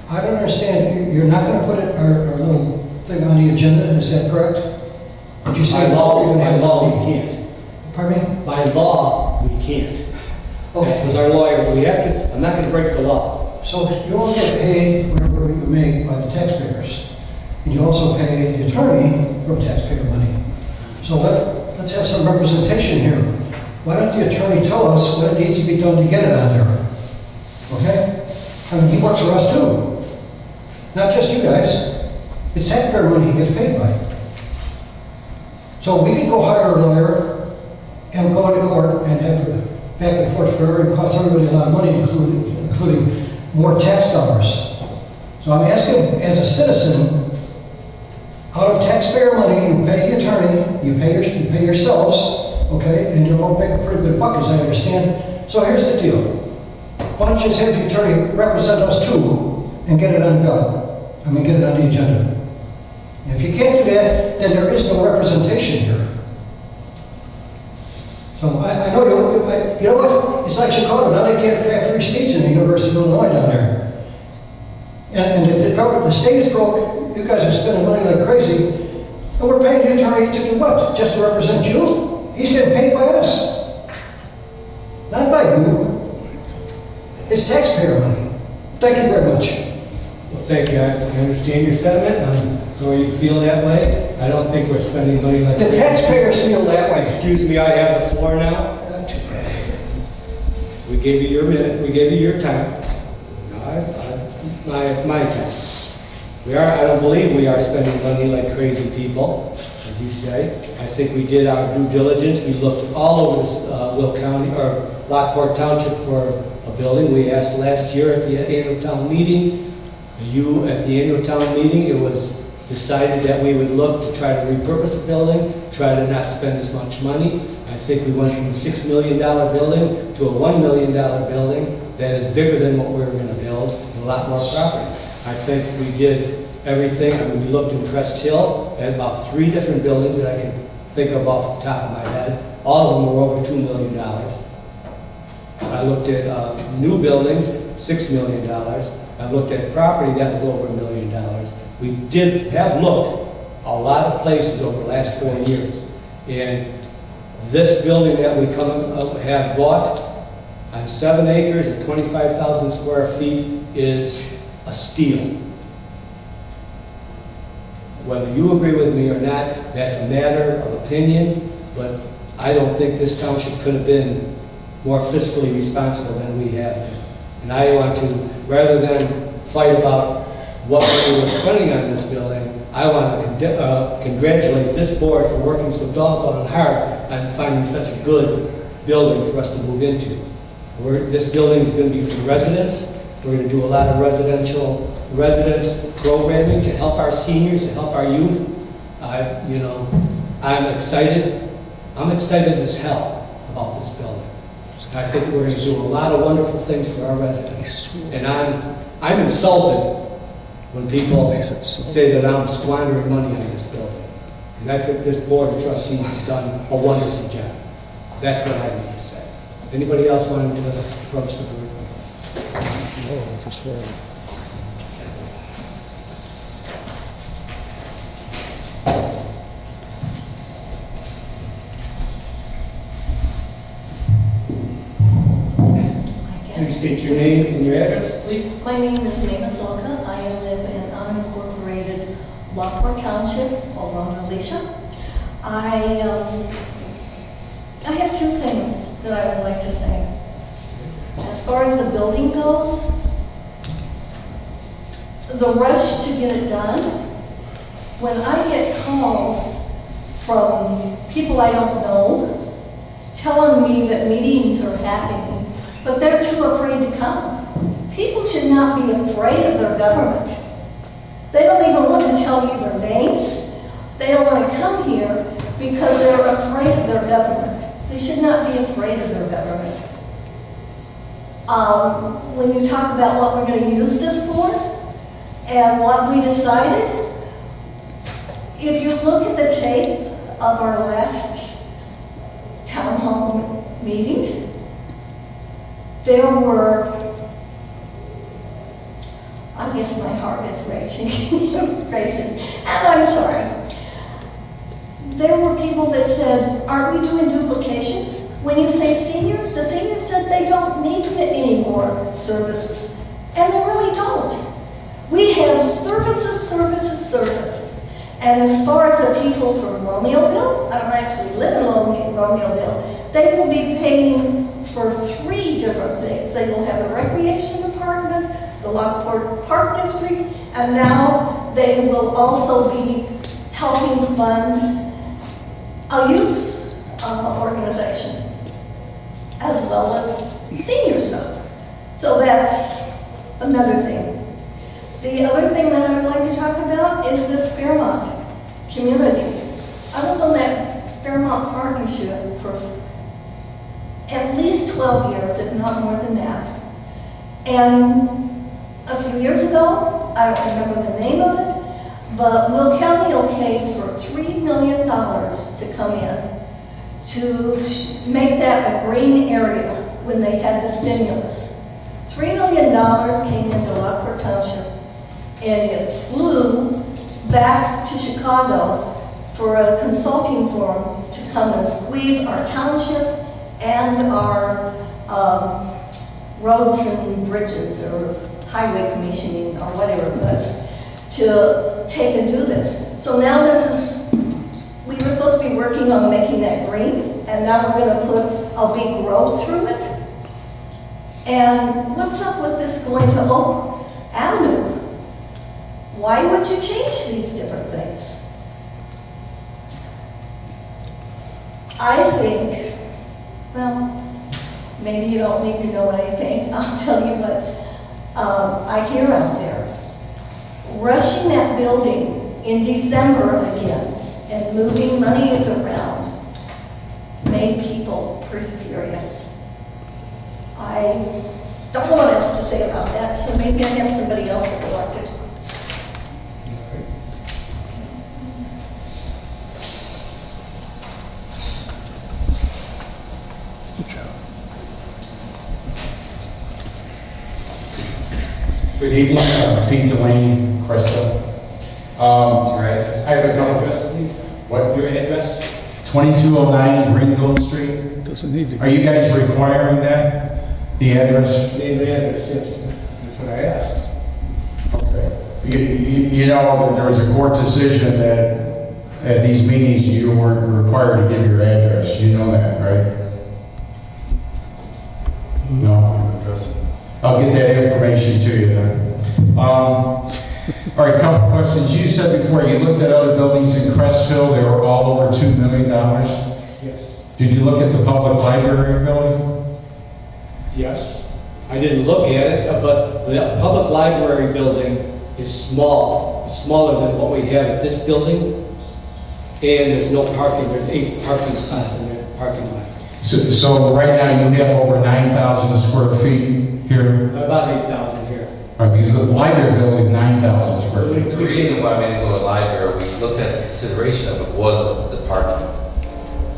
I don't understand. You're not going to put our little thing on the agenda. Is that correct? Did you say By law, we we can't. Pardon me? By law, we can't. That's with our lawyer. We have to. I'm not going to break the law. So you all get paid whatever you make by the taxpayers, and you also pay the attorney from taxpayer money. So let's have some representation here. Why don't the attorney tell us what it needs to be done to get it on there? Okay? I mean, he works for us too. Not just you guys. It's taxpayer money he gets paid by. So we could go hire a lawyer and go into court and have back and forth forever and cost everybody a lot of money, including more tax dollars. So I'm asking, as a citizen, out of taxpayer money, you pay the attorney, you pay yourselves, okay, and you'll both make a pretty good buck, as I understand. So here's the deal. Why don't you just have the attorney represent us too and get it on the ballot? I mean, get it on the agenda. And if you can't do that, then there is no representation here. So I know you know what? It's like Chicago. Now they can't have free speech in the University of Illinois down there. And the state is broke. You guys are spending money like crazy. And we're paying the attorney to do what? Just to represent you? He's getting paid by us. Not by you. It's taxpayer money. Thank you very much. Well, thank you. I understand your sentiment. I'm sorry you feel that way. I don't think we're spending money like The taxpayers feel that way. Excuse me, I have the floor now. We gave you your minute, we gave you your time. My time. I don't believe we are spending money like crazy people, as you say. I think we did our due diligence. We looked all over this Will County, or Lockport Township for a building. We asked last year at the annual town meeting. At the annual town meeting, it was decided that we would look to try to repurpose a building, try to not spend as much money. I think we went from a $6 million building to a $1 million building that is bigger than what we were going to build, and a lot more property. I think we did everything. I mean, we looked in Crest Hill at about 3 different buildings that I can think of off the top of my head. All of them were over $2 million. I looked at new buildings, $6 million. I looked at property that was over $1 million. We have looked a lot of places over the last 4 years. And this building that we have bought on 7 acres at 25,000 square feet is a steal. Whether you agree with me or not, that's a matter of opinion, but I don't think this township could have been more fiscally responsible than we have been. And I want to, rather than fight about what money we're spending on this building, I want to congratulate this board for working so doggone hard on finding such a good building for us to move into. This building is going to be for residents. We're going to do a lot of residence programming to help our seniors, to help our youth. I'm excited. I'm excited as hell about this building. I think we're going to do a lot of wonderful things for our residents. And I'm insulted when people say that I'm squandering money on this building. Because I think this board of trustees has done a wonderful job. That's what I need to say. Anybody else wanting to approach the board? Please state your name and your address, please. My name is Nina Zolka. I live in unincorporated Lockport Township over on Alicia. I have 2 things that I would like to say. As far as the building goes, the rush to get it done, when I get calls from people I don't know telling me that meetings are happening, but they're too afraid to come. People should not be afraid of their government. They don't even want to tell you their names. They don't want to come here because they're afraid of their government. They should not be afraid of their government. When you talk about what we're going to use this for and what we decided, if you look at the tape of our last town hall meeting, there were, I guess my heart is racing, and I'm sorry. There were people that said, aren't we doing duplications? When you say seniors, the seniors said they don't need any more services. And they really don't. We have services. And as far as the people from Romeoville, I don't actually live in Romeoville, they will be paying for 3 different things. They will have a recreation department, the Lockport Park District, and now they will also be helping fund a youth organization, as well as senior stuff. So that's another thing. The other thing that I would like to talk about is this Fairmont community. I was on that Fairmont partnership for at least 12 years, if not more than that. And a few years ago, I don't remember the name of it, but Will County okayed for $3 million to come in to make that a green area when they had the stimulus. $3 million came into Lockport Township, and it flew back to Chicago for a consulting firm to come and squeeze our township and our roads and bridges, or highway commissioning or whatever it was, to take and do this. So now this is, we were supposed to be working on making that green, and now we're gonna put a big road through it. And what's up with this going to Oak Avenue? Why would you change these different things? I think, well, maybe you don't need to know what I think. I'll tell you what I hear out there. Rushing that building in December again and moving monies around made people pretty furious. I don't know what else to say about that, so maybe I have somebody else that would like to talk. Good evening, Pete Delaney, Crystal. I have a couple address, please. What? Your address? 2209 Greenville Street. Doesn't need to. Are you guys requiring that? The address? Name and address, yes. That's what I asked. Okay. You know that there was a court decision that at these meetings you weren't required to give your address. You know that, right? No. I'll get that information to you then. All right, couple questions. You said before you looked at other buildings in Crest Hill, they were all over $2 million. Yes. Did you look at the public library building? Yes. I didn't look at it, but the public library building is small. It's smaller than what we have at this building. And there's no parking. There's 8 parking spots in the parking lot. So right now you have over 9,000 square feet here? About 8,000 here. Right, because the library building is 9,000 square feet. The reason why we didn't go to library, we looked at the consideration of it was the parking.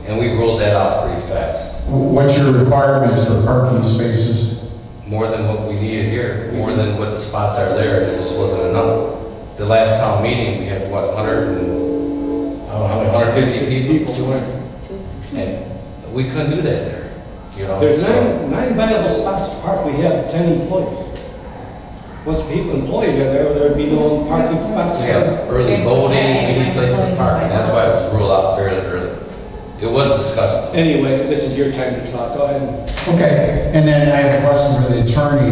And we ruled that out pretty fast. What's your requirements for parking spaces? More than what we needed here, more than what the spots are there, there just wasn't enough. The last town meeting, we had what, 150 people? And we couldn't do that there, you know? There's nine viable spots to park. We have 10 employees. Once people, employees are there, there'd be no parking spots. We have early voting, we need places to park, and that's why it was ruled out fairly early. It was discussed. Anyway, this is your time to talk. Go ahead. Okay, and then I have a question for the attorney.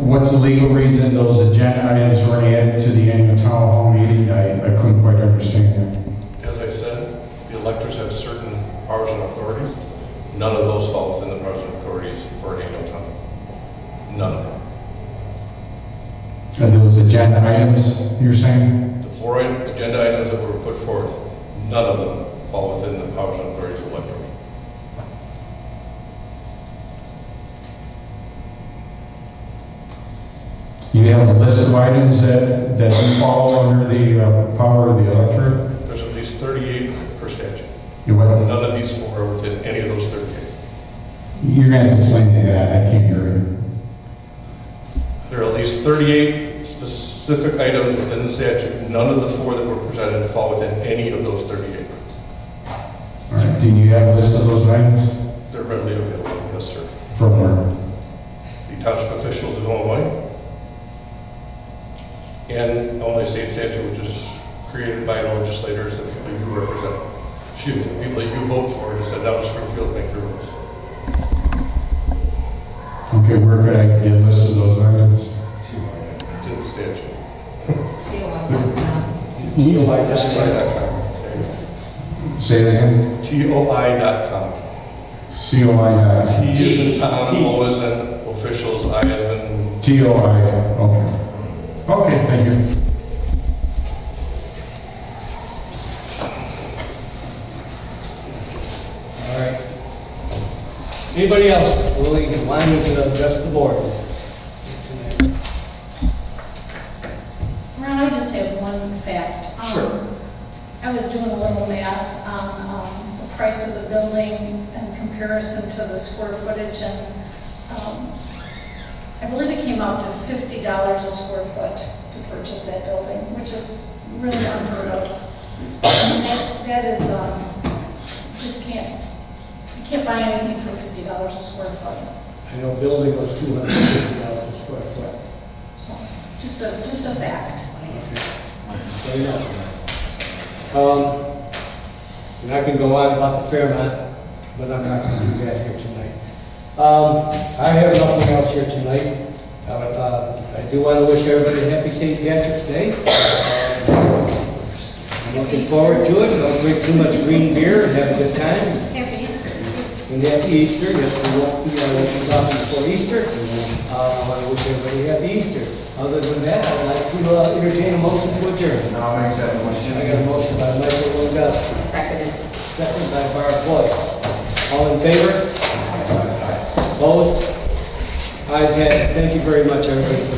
What's the legal reason those agenda items were added to the annual town hall meeting? I couldn't quite understand that. As I said, the electors have certain powers and authorities. None of those fall within the powers and authorities for an annual town. None of them. And those agenda items, you're saying? The 4 agenda items that were put forth, none of them fall within the powers and authorities of electors. You have a list of items that do fall under the power of the electorate? There's at least 38 per statute. None of these 4 are within any of those 38. You're going to have to explain that. I can't hear you. There are at least 38 specific items within the statute. None of the 4 that were presented fall within any of those 38. All right. Do you have a list of those items? They're readily available, yes, sir. From where? The township officials of Illinois and Illinois state statute, which is created by the legislators, the people you represent. Excuse me, the people that you vote for, and said, now Springfield make the rules. Okay, where could I get a list of those items? It's in the statute. TOI.com. Say that again? TOI.com. COI.com. T is in Tom, O is in officials, I is in... TOI, okay. Okay, thank you. All right. Anybody else willing to address the board? Ron, I just have one fact. Sure. I was doing a little math on the price of the building in comparison to the square footage, and I believe it came out to $50 a square foot to purchase that building, which is really unheard of. And that is, you can't buy anything for $50 a square foot. I know building was $250 a square foot. So, just a fact. So, you know. And I can go on about the Fairmont, but I'm not going to do that here tonight. I have nothing else here tonight. I do want to wish everybody a happy St. Patrick's Day. I'm looking forward to it. Don't drink too much green beer and have a good time. Happy Easter. And happy Easter. Yes, we won't be talking before Easter. I want to wish everybody happy Easter. Other than that, I'd like to entertain a motion to adjourn. I'll make that motion. I got a motion by Michael Wondowski. Seconded. Second by Barb Boyce. All in favor? Opposed? Ayes have it. Thank you very much, everybody, for